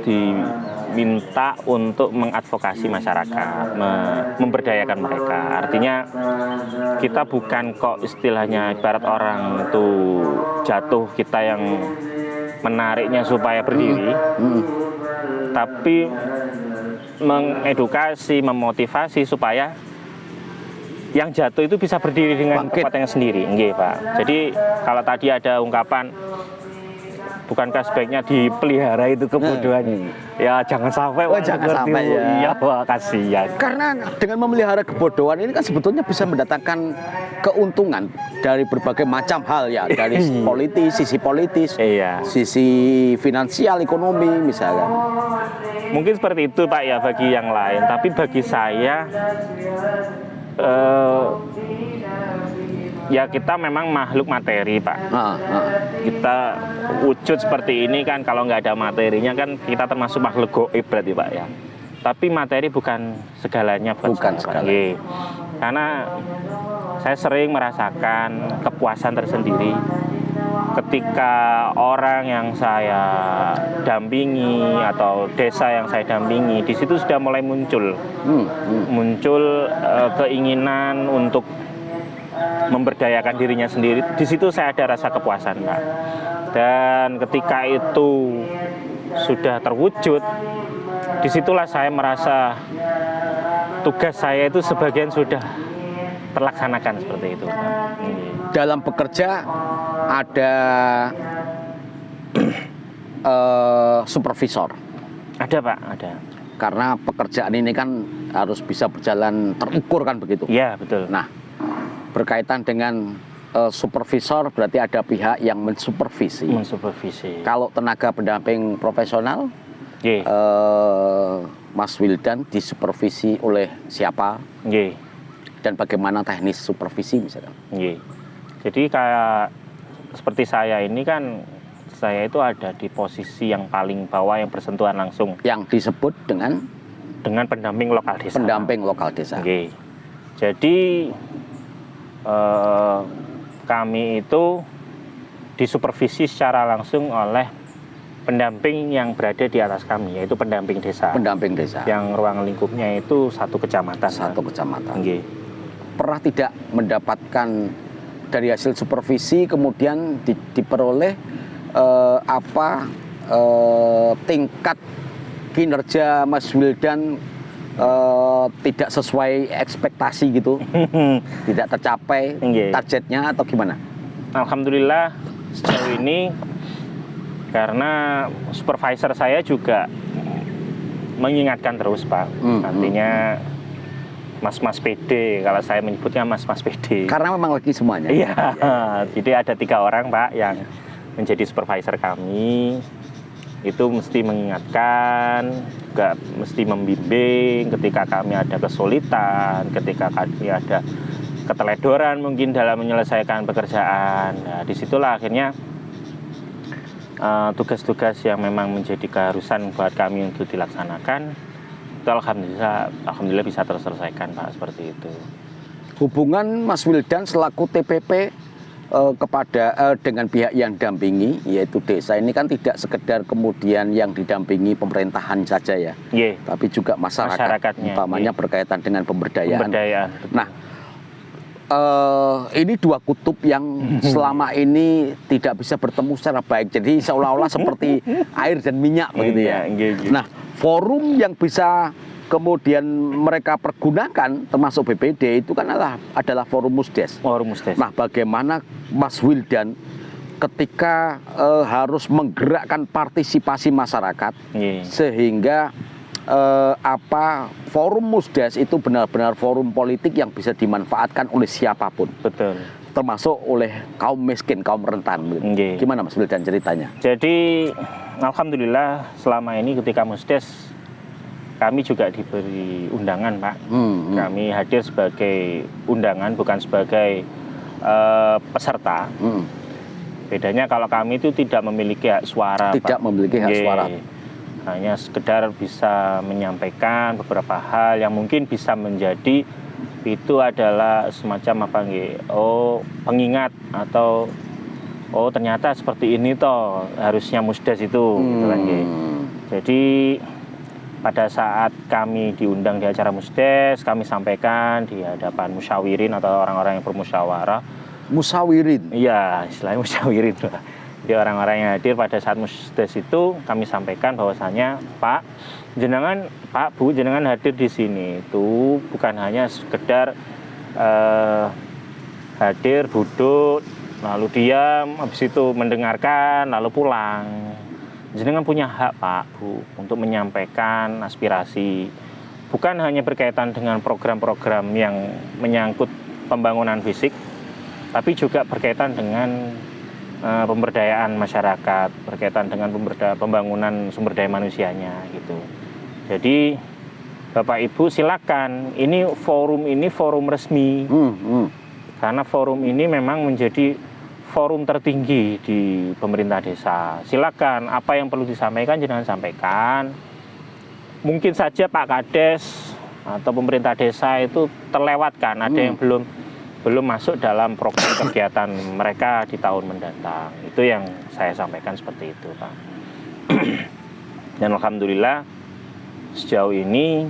B: diminta untuk mengadvokasi masyarakat, memberdayakan mereka. Artinya kita bukan kok istilahnya ibarat orang itu jatuh kita yang menariknya supaya berdiri, tapi mengedukasi, memotivasi supaya yang jatuh itu bisa berdiri dengan kekuatannya sendiri. Pak. Jadi kalau tadi ada ungkapan bukankah sebaiknya dipelihara itu kebodohan? Ya jangan sampai.
A: Jangan sampai ya.
B: Iya, kasihan.
A: Karena dengan memelihara kebodohan ini kan sebetulnya bisa mendatangkan keuntungan dari berbagai macam hal ya, dari sisi politis, sisi finansial, ekonomi misalnya.
B: Mungkin seperti itu Pak ya bagi yang lain, tapi bagi saya Ya kita memang makhluk materi, Pak. Kita wujud seperti ini kan kalau nggak ada materinya kan kita termasuk makhluk goib berarti, Pak ya. Tapi materi bukan segalanya buat
A: Bukan
B: saya, Pak.
A: segalanya.
B: Nggih. Karena saya sering merasakan kepuasan tersendiri ketika orang yang saya dampingi atau desa yang saya dampingi di situ sudah mulai muncul keinginan untuk memberdayakan dirinya sendiri. Di situ saya ada rasa kepuasan, Pak. Dan ketika itu sudah terwujud, disitulah saya merasa tugas saya itu sebagian sudah terlaksanakan seperti itu, Pak.
A: Dalam bekerja ada supervisor.
B: Ada, Pak, ada.
A: Karena pekerjaan ini kan harus bisa berjalan terukur kan begitu.
B: Iya, betul.
A: Nah, berkaitan dengan supervisor berarti ada pihak yang mensupervisi. Kalau tenaga pendamping profesional, Mas Wildan disupervisi oleh siapa? Dan bagaimana teknis supervisi misalkan?
B: Jadi kayak seperti saya ini kan, saya itu ada di posisi yang paling bawah yang bersentuhan langsung.
A: Yang disebut dengan
B: pendamping lokal desa.
A: Pendamping lokal desa.
B: Jadi kami itu disupervisi secara langsung oleh pendamping yang berada di atas kami, yaitu pendamping desa.
A: Pendamping desa.
B: Yang ruang lingkupnya itu 1 kecamatan.
A: 1 kecamatan. Pernah tidak mendapatkan dari hasil supervisi kemudian diperoleh tingkat kinerja Mas Wildan tidak sesuai ekspektasi gitu, tidak tercapai targetnya atau gimana?
B: Alhamdulillah sejauh ini karena supervisor saya juga mengingatkan terus, Pak. Artinya mas-mas PD, kalau saya menyebutnya mas-mas PD.
A: Karena memang lagi semuanya.
B: Iya, jadi ada 3 orang, Pak, yang menjadi supervisor kami. Itu mesti mengingatkan, juga mesti membimbing ketika kami ada kesulitan, ketika kami ada keteledoran mungkin dalam menyelesaikan pekerjaan. Nah, disitulah akhirnya tugas-tugas yang memang menjadi keharusan buat kami untuk dilaksanakan, itu alhamdulillah bisa terselesaikan, Pak, seperti itu.
A: Hubungan Mas Wildan selaku TPP kepada dengan pihak yang dampingi yaitu desa ini kan tidak sekedar kemudian yang didampingi pemerintahan saja ya, tapi juga masyarakatnya, umpamanya berkaitan dengan pemberdayaan. Nah, ini 2 kutub yang selama ini tidak bisa bertemu secara baik, jadi seolah-olah seperti air dan minyak begitu ya. Nah, forum yang bisa kemudian mereka pergunakan termasuk BPD itu kan adalah forum Musdes. Nah, bagaimana Mas Wildan ketika harus menggerakkan partisipasi masyarakat sehingga forum Musdes itu benar-benar forum politik yang bisa dimanfaatkan oleh siapapun.
B: Betul.
A: Termasuk oleh kaum miskin, kaum rentan. Gimana Mas Wildan ceritanya?
B: Jadi alhamdulillah selama ini ketika Musdes kami juga diberi undangan, Pak. Kami hadir sebagai undangan, bukan sebagai peserta. Bedanya kalau kami itu tidak memiliki hak suara,
A: Tidak
B: Pak.
A: memiliki hak suara.
B: Hanya sekedar bisa menyampaikan beberapa hal yang mungkin bisa menjadi itu adalah semacam pengingat atau ternyata seperti ini toh harusnya Musdes itu. Jadi pada saat kami diundang di acara Musdes, kami sampaikan di hadapan musyawirin atau orang-orang yang bermusyawarah.
A: Musyawirin?
B: Iya, istilahnya musyawirin. Jadi orang-orang yang hadir pada saat Musdes itu kami sampaikan bahwasanya Pak, Bu, jenengan hadir di sini itu bukan hanya sekedar hadir, duduk, lalu diam, habis itu mendengarkan, lalu pulang. Jenengan punya hak, Pak, Bu, untuk menyampaikan aspirasi. Bukan hanya berkaitan dengan program-program yang menyangkut pembangunan fisik, tapi juga berkaitan dengan pemberdayaan masyarakat, berkaitan dengan pembangunan sumber daya manusianya gitu. Jadi Bapak Ibu silakan, ini forum resmi. Karena forum ini memang menjadi forum tertinggi di pemerintah desa. Silakan apa yang perlu disampaikan jangan sampaikan. Mungkin saja Pak Kades atau pemerintah desa itu terlewatkan, ada yang belum masuk dalam program kegiatan mereka di tahun mendatang. Itu yang saya sampaikan seperti itu, Pak. Dan alhamdulillah sejauh ini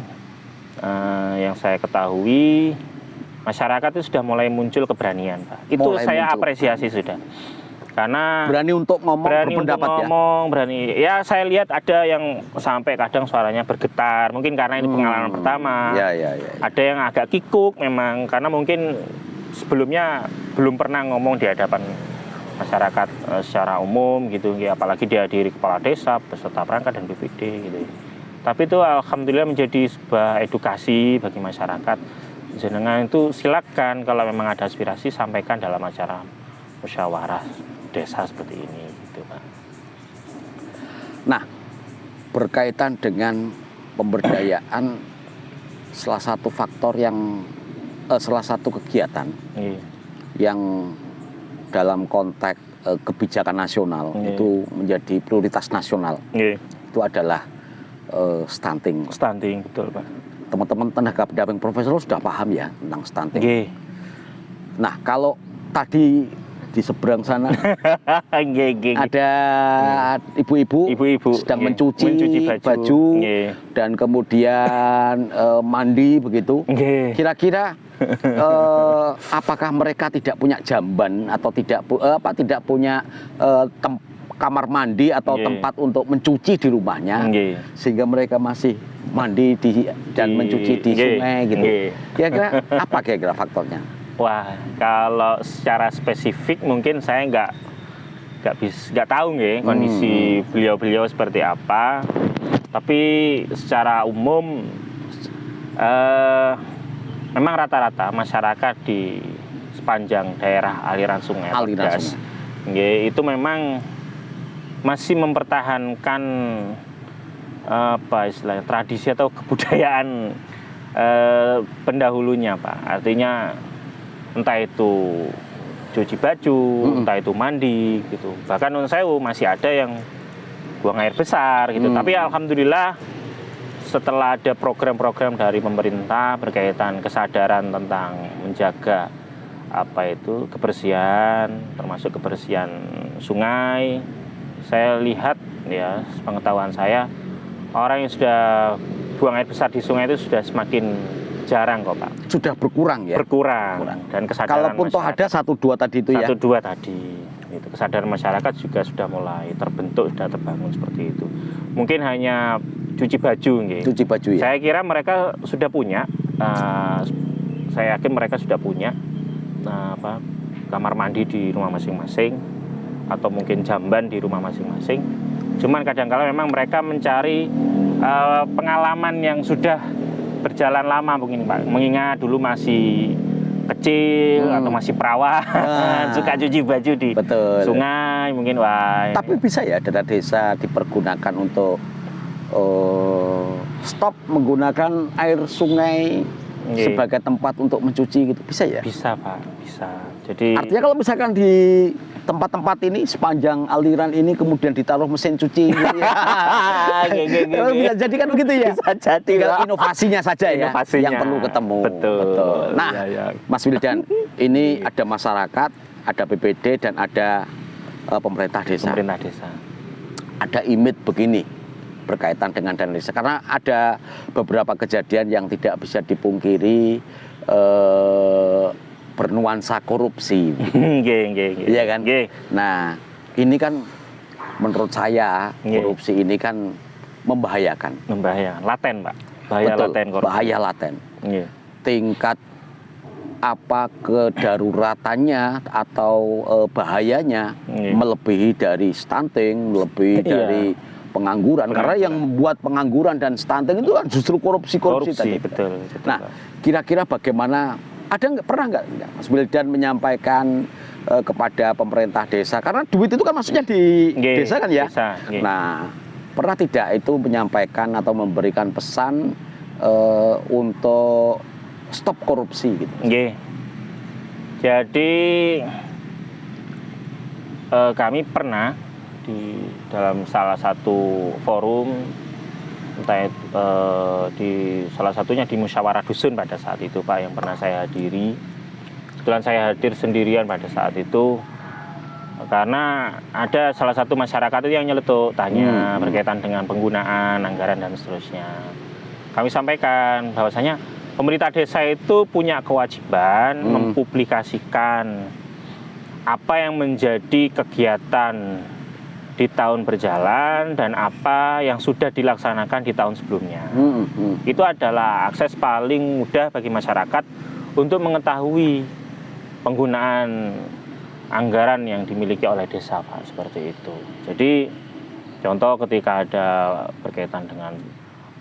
B: yang saya ketahui masyarakat itu sudah mulai muncul keberanian, Pak. Itu mulai saya muncul. Apresiasi sudah. Karena
A: berani untuk ngomong, berpendapat ya.
B: Berani. Ya saya lihat ada yang sampai kadang suaranya bergetar. Mungkin karena ini pengalaman pertama.
A: Ya.
B: Ada yang agak kikuk memang karena mungkin sebelumnya belum pernah ngomong di hadapan masyarakat secara umum gitu. Apalagi dihadiri kepala desa, peserta perangkat dan BPD gitu. Tapi itu alhamdulillah menjadi sebuah edukasi bagi masyarakat. Jenengan itu silakan kalau memang ada aspirasi sampaikan dalam acara musyawarah desa seperti ini gitu, Pak.
A: Nah, berkaitan dengan pemberdayaan salah satu faktor yang salah satu kegiatan yang dalam konteks kebijakan nasional itu menjadi prioritas nasional. Itu adalah stunting.
B: Stunting, betul, Pak.
A: Teman-teman tenaga pendamping profesional sudah paham ya tentang stunting. Nah, kalau tadi di seberang sana ada ibu-ibu sedang mencuci baju dan kemudian mandi begitu. Kira-kira apakah mereka tidak punya jamban atau tidak punya kamar mandi atau tempat untuk mencuci di rumahnya, sehingga mereka masih mandi dan mencuci di sungai gitu. Kira-kira apa kira-kira faktornya?
B: Wah, kalau secara spesifik mungkin saya nggak tahu kondisi beliau-beliau seperti apa. Tapi secara umum memang rata-rata masyarakat di sepanjang daerah aliran sungai Pedas, itu memang masih mempertahankan tradisi atau kebudayaan pendahulunya, Pak. Artinya entah itu cuci baju, entah itu mandi gitu. Bahkan non sewu masih ada yang buang air besar gitu. Tapi alhamdulillah setelah ada program-program dari pemerintah berkaitan kesadaran tentang menjaga kebersihan, termasuk kebersihan sungai, saya lihat ya pengetahuan saya orang yang sudah buang air besar di sungai itu sudah semakin jarang kok, Pak. Sudah berkurang ya? Berkurang. Dan kesadaran
A: kalaupun toh ada 1-2 tadi itu ya?
B: 1-2 tadi. Itu kesadaran masyarakat juga sudah mulai terbentuk, sudah terbangun seperti itu. Mungkin hanya cuci baju. Cuci baju ya? Saya kira mereka sudah punya, saya yakin mereka sudah punya kamar mandi di rumah masing-masing, atau mungkin jamban di rumah masing-masing. Cuman kadang-kala memang mereka mencari pengalaman yang sudah berjalan lama mungkin, Pak. Mengingat dulu masih kecil atau masih perawan, suka cuci baju di sungai mungkin.
A: Tapi bisa ya dana desa dipergunakan untuk stop menggunakan air sungai sebagai tempat untuk mencuci gitu, bisa ya? Bisa, Pak, bisa. Jadi artinya kalau misalkan di tempat-tempat ini sepanjang aliran ini kemudian ditaruh mesin cuci gitu ya. Bisa jadi kan begitu ya? Bisa jadi. Tinggal inovasinya saja ya yang perlu ketemu. Betul. Nah, Mas Wildan, ini ada masyarakat, ada BPD dan ada pemerintah desa. Ada image begini berkaitan dengan dana desa, karena ada beberapa kejadian yang tidak bisa dipungkiri bernuansa korupsi. Iya kan? Nah, ini kan menurut saya korupsi ini kan membahayakan. Laten, Pak. Bahaya laten. Tingkat kedaruratannya atau bahayanya melebihi dari stunting, melebihi dari pengangguran. Karena yang membuat pengangguran dan stunting itu kan justru korupsi tadi. Betul. Nah, kira-kira bagaimana? Pernah nggak Mas Wildan menyampaikan kepada pemerintah desa, karena duit itu kan maksudnya di desa kan ya? Nah, pernah tidak itu menyampaikan atau memberikan pesan untuk stop korupsi gitu?
B: Jadi kami pernah di dalam salah satu forum, entah di salah satunya di musyawarah dusun pada saat itu Pak, yang pernah saya hadiri. Kebetulan saya hadir sendirian pada saat itu karena ada salah satu masyarakat itu yang nyeletuk tanya berkaitan dengan penggunaan anggaran dan seterusnya. Kami sampaikan bahwasanya pemerintah desa itu punya kewajiban mempublikasikan apa yang menjadi kegiatan di tahun berjalan dan apa yang sudah dilaksanakan di tahun sebelumnya. Itu adalah akses paling mudah bagi masyarakat untuk mengetahui penggunaan anggaran yang dimiliki oleh desa, Pak, seperti itu. Jadi contoh ketika ada berkaitan dengan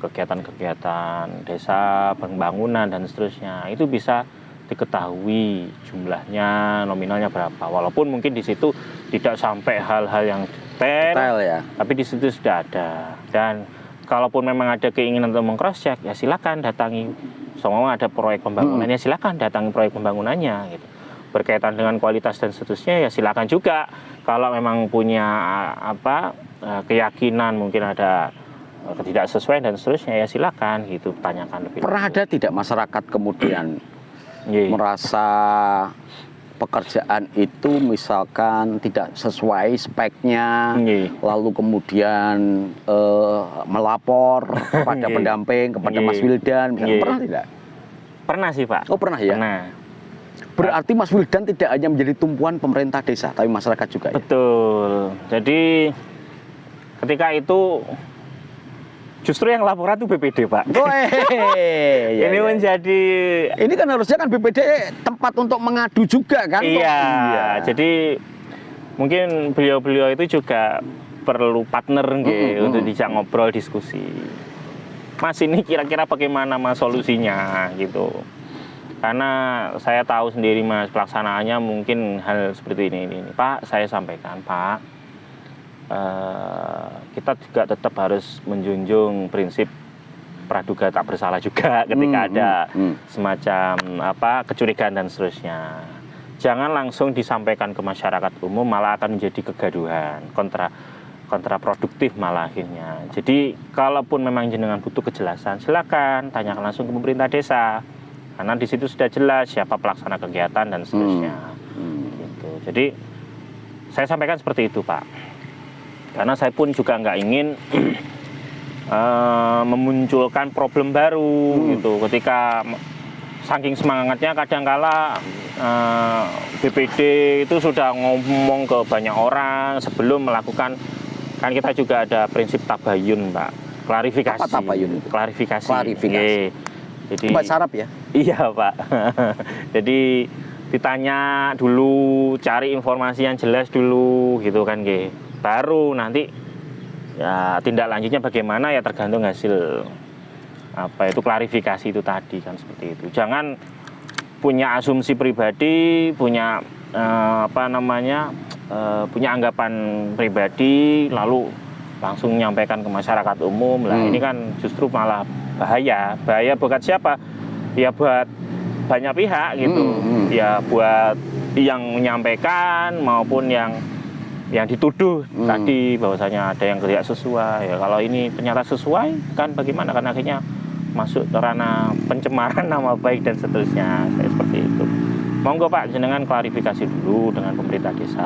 B: kegiatan-kegiatan desa, pembangunan dan seterusnya, itu bisa diketahui jumlahnya, nominalnya berapa. Walaupun mungkin di situ tidak sampai hal-hal yang detail
A: ya.
B: Tapi di situ sudah ada. Dan kalaupun memang ada keinginan untuk meng-cross check, ya silakan datangi. Semua ada proyek pembangunannya, silakan datangi proyek pembangunannya gitu. Berkaitan dengan kualitas dan seterusnya, ya silakan juga. Kalau memang punya keyakinan mungkin ada ketidaksesuaian dan seterusnya, ya silakan gitu, tanyakan lebih.
A: Pernah ada tidak masyarakat kemudian merasa pekerjaan itu misalkan tidak sesuai speknya, lalu kemudian melapor kepada pendamping, kepada Mas Wildan, pernah tidak?
B: Pernah sih Pak.
A: Oh pernah ya?
B: Pernah.
A: Berarti Mas Wildan tidak hanya menjadi tumpuan pemerintah desa, tapi masyarakat juga ya?
B: Betul. Jadi ketika itu justru yang laporan itu BPD, Pak. Ini menjadi...
A: Ini kan harusnya kan BPD tempat untuk mengadu juga kan?
B: Iya. Jadi mungkin beliau-beliau itu juga perlu partner untuk dijak ngobrol, diskusi. Mas, ini kira-kira bagaimana Mas solusinya gitu. Karena saya tahu sendiri Mas, pelaksanaannya mungkin hal seperti ini. Pak, saya sampaikan, Pak, kita juga tetap harus menjunjung prinsip praduga tak bersalah juga ketika ada semacam kecurigaan dan seterusnya. Jangan langsung disampaikan ke masyarakat umum, malah akan menjadi kegaduhan, kontraproduktif malah akhirnya. Jadi kalaupun memang jenengan butuh kejelasan, silakan tanyakan langsung ke pemerintah desa. Karena di situ sudah jelas siapa pelaksana kegiatan dan seterusnya. Gitu. Jadi saya sampaikan seperti itu, Pak. Karena saya pun juga nggak ingin memunculkan problem baru gitu. Ketika saking semangatnya kadangkala BPD itu sudah ngomong ke banyak orang sebelum melakukan, kan kita juga ada prinsip tabayun, Pak. Klarifikasi.
A: Apa tabayun itu?
B: Klarifikasi.
A: Jadi bahasa Arab ya?
B: Iya Pak. Jadi ditanya dulu, cari informasi yang jelas dulu gitu kan, baru nanti ya tindak lanjutnya bagaimana ya tergantung hasil itu klarifikasi itu tadi kan, seperti itu. Jangan punya asumsi pribadi, punya punya anggapan pribadi lalu langsung menyampaikan ke masyarakat umum lah. Ini kan justru malah bahaya buat siapa? Ya buat banyak pihak gitu. Ya buat yang menyampaikan maupun yang dituduh tadi bahwasanya ada yang tidak sesuai. Ya kalau ini ternyata sesuai kan bagaimana, kan akhirnya masuk ke ranah pencemaran nama baik dan seterusnya. Kayak seperti itu. Monggo Pak, jenengan klarifikasi dulu dengan pemerintah desa.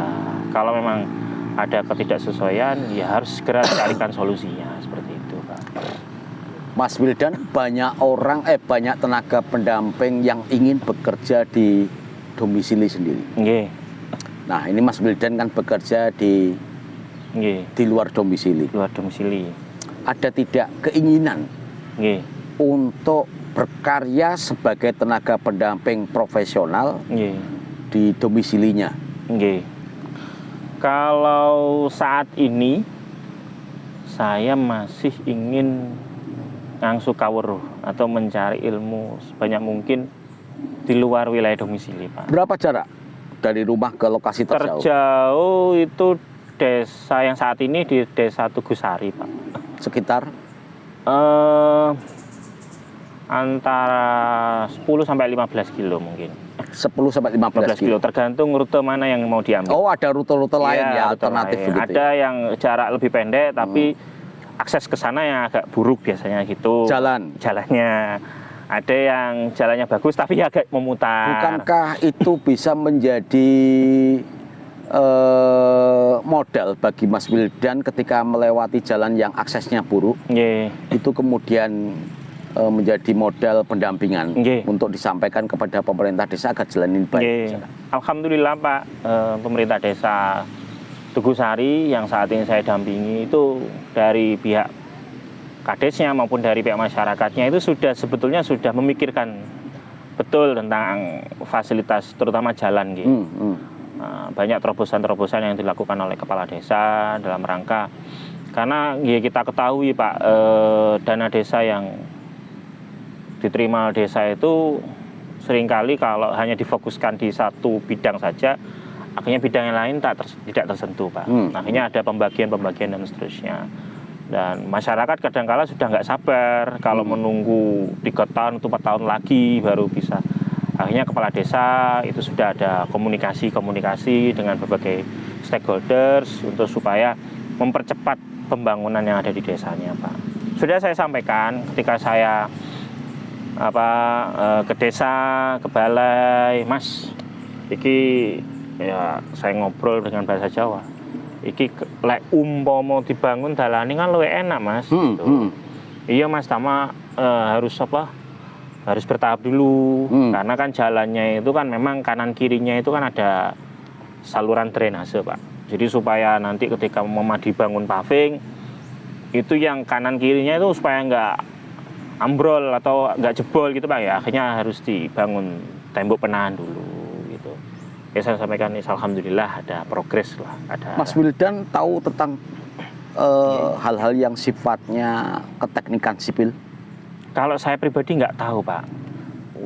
B: Kalau memang ada ketidaksesuaian, ya harus segera dicarikan solusinya, seperti itu, Pak.
A: Mas Wildan, banyak tenaga pendamping yang ingin bekerja di domisili sendiri. Nah, ini Mas Wildan kan bekerja di luar domisili.
B: Luar domisili.
A: Ada tidak keinginan untuk berkarya sebagai tenaga pendamping profesional di domisilinya?
B: Kalau saat ini saya masih ingin ngangsu kawruh atau mencari ilmu sebanyak mungkin di luar wilayah domisili, Pak.
A: Berapa jarak dari rumah ke lokasi terjauh?
B: Terjauh itu desa yang saat ini di Desa Tugusari, Pak.
A: Sekitar?
B: Antara 10 sampai 15 kilo mungkin.
A: 10 sampai 15 kilo.
B: Tergantung rute mana yang mau diambil.
A: Oh, ada rute-rute lain ya,
B: rute
A: alternatif
B: lain.
A: begitu.
B: Ada yang jarak lebih pendek tapi akses ke sana yang agak buruk biasanya gitu. Jalannya. Ada yang jalannya bagus tapi agak memutar.
A: Bukankah itu bisa menjadi modal bagi Mas Wildan ketika melewati jalan yang aksesnya buruk? Itu kemudian menjadi modal pendampingan untuk disampaikan kepada pemerintah desa agar jalan ini baik.
B: Alhamdulillah Pak, pemerintah desa Tugusari yang saat ini saya dampingi itu dari pihak kadesnya maupun dari pihak masyarakatnya itu sebetulnya sudah memikirkan betul tentang fasilitas terutama jalan gitu. Banyak terobosan-terobosan yang dilakukan oleh kepala desa dalam rangka karena ya kita ketahui Pak, dana desa yang diterima desa itu seringkali kalau hanya difokuskan di satu bidang saja, akhirnya bidang yang lain tidak tersentuh Pak. Akhirnya ada pembagian dan seterusnya. Dan masyarakat kadang-kala sudah nggak sabar kalau menunggu 3 tahun atau 4 tahun lagi baru bisa. Akhirnya kepala desa itu sudah ada komunikasi dengan berbagai stakeholders untuk supaya mempercepat pembangunan yang ada di desanya Pak. Sudah saya sampaikan ketika saya ke desa, ke balai, Mas, iki ya saya ngobrol dengan bahasa Jawa. Iki lek umpama dibangun dalane kan luwih enak Mas gitu. Iya Mas, Tama harus bertahap dulu karena kan jalannya itu kan memang kanan kirinya itu kan ada saluran drainase Pak. Jadi supaya nanti ketika mau dibangun paving itu yang kanan kirinya itu supaya nggak ambrol atau nggak jebol gitu Pak ya, akhirnya harus dibangun tembok penahan dulu. Ya saya sampaikan alhamdulillah ada progres lah.
A: Mas Wildan tahu tentang hal-hal yang sifatnya keteknikan sipil?
B: Kalau saya pribadi nggak tahu Pak,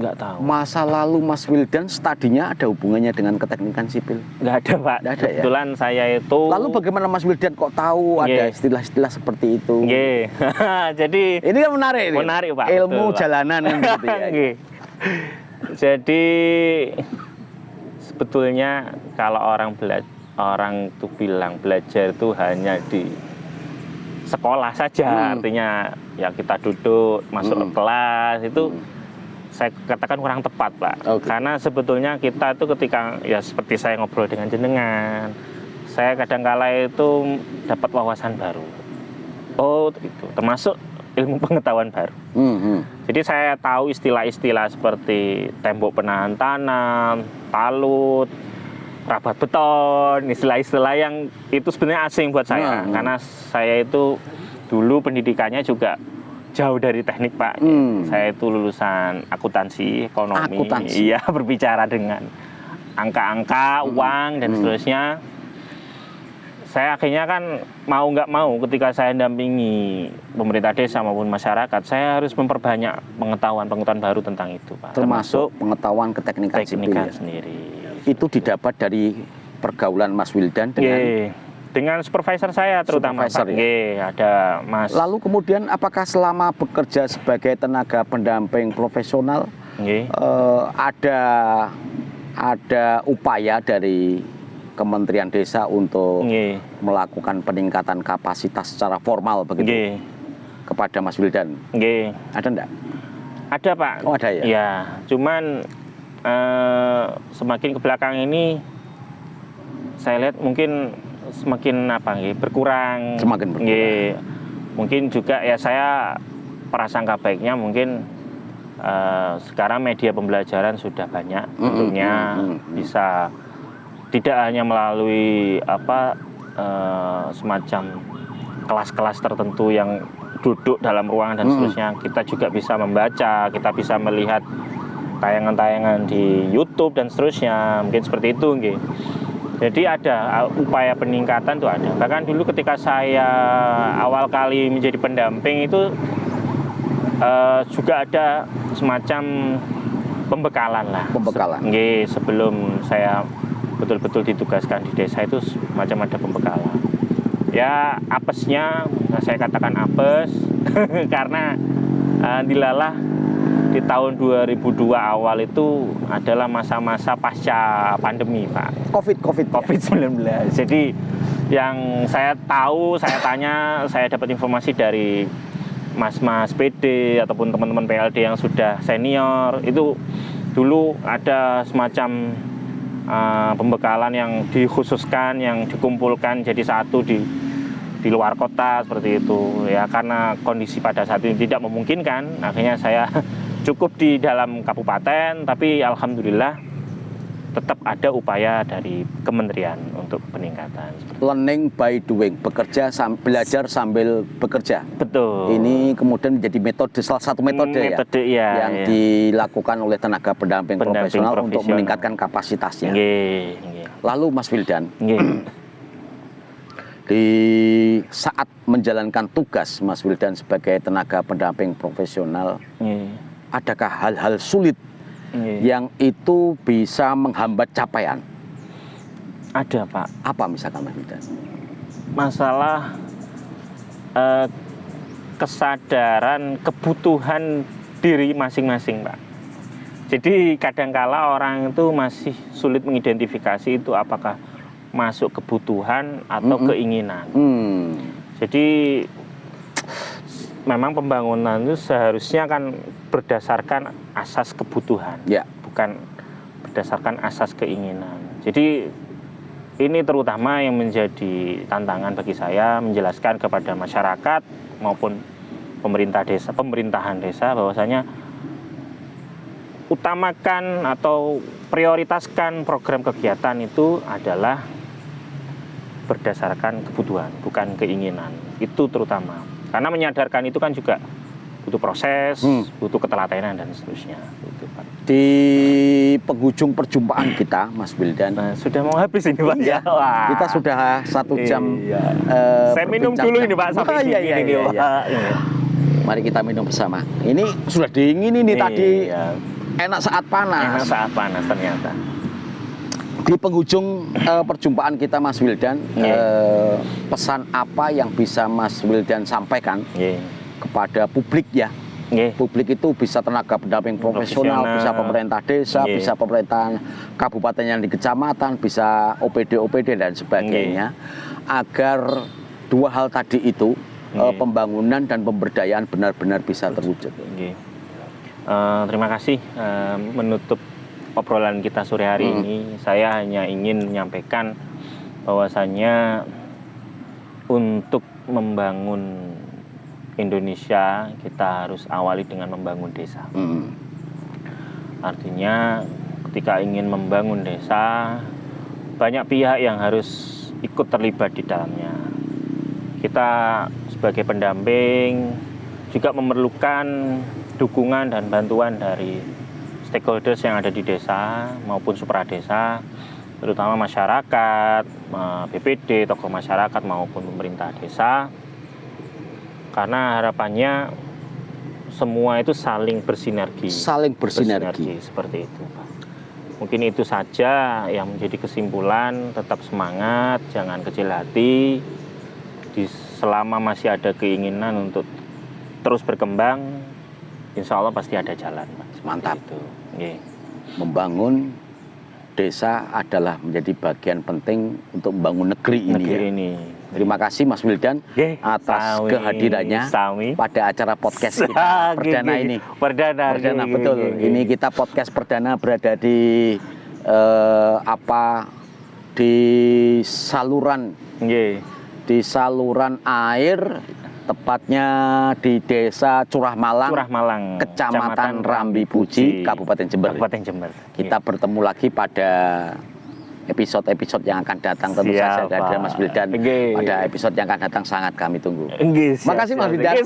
B: nggak tahu.
A: Masa lalu Mas Wildan studinya ada hubungannya dengan keteknikan sipil?
B: Nggak ada Pak.
A: Nggak ada,
B: kebetulan
A: ya?
B: Saya itu.
A: Lalu bagaimana Mas Wildan kok tahu ada istilah-istilah seperti itu?
B: Jadi
A: ini kan menarik.
B: Menarik Pak.
A: Ilmu
B: betul,
A: jalanan kan gitu ya.
B: Jadi sebetulnya kalau orang tuh bilang belajar itu hanya di sekolah saja, artinya ya kita duduk masuk ke kelas itu saya katakan kurang tepat Pak. Karena sebetulnya kita itu ketika ya seperti saya ngobrol dengan jenengan, saya kadang-kala itu dapat wawasan baru. Oh itu termasuk ilmu pengetahuan baru. Jadi saya tahu istilah-istilah seperti tembok penahan tanam, talut, rabat beton, istilah-istilah yang itu sebenarnya asing buat saya. Karena saya itu dulu pendidikannya juga jauh dari teknik Pak. Saya itu lulusan akuntansi ekonomi. Iya, berbicara dengan angka-angka, uang dan seterusnya. Saya akhirnya kan mau nggak mau ketika saya dampingi pemerintah desa maupun masyarakat, saya harus memperbanyak pengetahuan baru tentang itu Pak.
A: Termasuk pengetahuan keteknikan sipil ya?
B: Sendiri.
A: Itu didapat dari pergaulan Mas Wildan
B: dengan supervisor saya terutama Pak. Ada Mas.
A: Lalu kemudian apakah selama bekerja sebagai tenaga pendamping profesional ada upaya dari Kementerian Desa untuk melakukan peningkatan kapasitas secara formal begitu kepada Mas Wildan? Ada enggak?
B: Ada Pak.
A: Oh ada ya?
B: Ya, cuman semakin ke belakang ini saya lihat mungkin semakin berkurang.
A: Semakin berkurang.
B: Mungkin juga ya saya prasangka baiknya mungkin sekarang media pembelajaran sudah banyak, tentunya bisa tidak hanya melalui semacam kelas-kelas tertentu yang duduk dalam ruangan dan seterusnya, kita juga bisa membaca, kita bisa melihat tayangan-tayangan di YouTube dan seterusnya, mungkin seperti itu. Jadi ada upaya peningkatan tuh ada. Bahkan dulu ketika saya awal kali menjadi pendamping itu juga ada semacam pembekalan lah. Sebelum saya betul-betul ditugaskan di desa itu macam ada pembekalan. Ya apesnya, saya katakan apes karena dilalah di tahun 2002 awal itu adalah masa-masa pasca pandemi, Pak. COVID-19. Jadi yang saya tahu, saya tanya, saya dapat informasi dari mas-mas PD ataupun teman-teman PLD yang sudah senior, itu dulu ada semacam pembekalan yang dikhususkan, yang dikumpulkan jadi satu di luar kota seperti itu ya, karena kondisi pada saat ini tidak memungkinkan, akhirnya saya cukup di dalam kabupaten, tapi alhamdulillah tetap ada upaya dari kementerian untuk peningkatan.
A: Learning by doing, belajar sambil bekerja.
B: Betul.
A: Ini kemudian menjadi metode, salah satu metode ya, yang dilakukan oleh tenaga pendamping profesional untuk meningkatkan kapasitasnya. Lalu Mas Wildan, di saat menjalankan tugas Mas Wildan sebagai tenaga pendamping profesional, adakah hal-hal sulit yang itu bisa menghambat capaian?
B: Ada, Pak.
A: Apa misalkan Mas Wildan?
B: Masalah kesadaran kebutuhan diri masing-masing, Pak. Jadi kadangkala orang itu masih sulit mengidentifikasi itu apakah masuk kebutuhan atau keinginan. Jadi memang pembangunan itu seharusnya kan berdasarkan asas kebutuhan, bukan berdasarkan asas keinginan. Jadi ini terutama yang menjadi tantangan bagi saya, menjelaskan kepada masyarakat maupun pemerintahan desa bahwasanya utamakan atau prioritaskan program kegiatan itu adalah berdasarkan kebutuhan, bukan keinginan. Itu terutama. Karena menyadarkan itu kan juga butuh proses, butuh ketelatenan dan seterusnya. Gitu, Pak.
A: Di penghujung perjumpaan kita, Mas Wildan,
B: sudah mau habis ini, Pak.
A: Ya. Kita sudah 1 jam.
B: Saya minum dulu ini, Pak. Sampai ini, Pak.
A: Mari kita minum bersama. Ini sudah dingin ini tadi. Enak saat panas.
B: Enak saat panas ternyata.
A: Di penghujung perjumpaan kita, Mas Wildan, pesan apa yang bisa Mas Wildan sampaikan kepada publik ya? Publik itu bisa tenaga pendamping profesional, bisa pemerintah desa, bisa pemerintahan kabupaten yang di kecamatan, bisa OPD dan sebagainya, agar dua hal tadi itu, pembangunan dan pemberdayaan benar-benar bisa terwujud.
B: Terima kasih. Menutup obrolan kita sore hari ini, saya hanya ingin menyampaikan bahwasannya untuk membangun Indonesia kita harus awali dengan membangun desa. Artinya ketika ingin membangun desa, banyak pihak yang harus ikut terlibat di dalamnya. Kita sebagai pendamping juga memerlukan dukungan dan bantuan dari stakeholders yang ada di desa maupun supradesa, terutama masyarakat, BPD, tokoh masyarakat maupun pemerintah desa. Karena harapannya semua itu saling bersinergi. Seperti itu, Pak. Mungkin itu saja yang menjadi kesimpulan. Tetap semangat, jangan kecil hati. Selama masih ada keinginan untuk terus berkembang, insya Allah pasti ada jalan, Pak.
A: Mantap. Membangun desa adalah menjadi bagian penting untuk membangun negeri ini. Terima kasih Mas Wildan atas kehadirannya pada acara podcast kita perdana ini. Perdana betul. Ini kita podcast perdana berada di saluran air, tepatnya di Desa Curah Malang, Kecamatan Rambi Puji, Kabupaten Jember. Kita bertemu lagi pada episode-episode yang akan datang, tentu saja dari Mas Wildan. Pada episode yang akan datang sangat kami tunggu. Makasih Mas Wildan.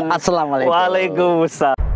B: Assalamualaikum.
A: Waalaikumsalam.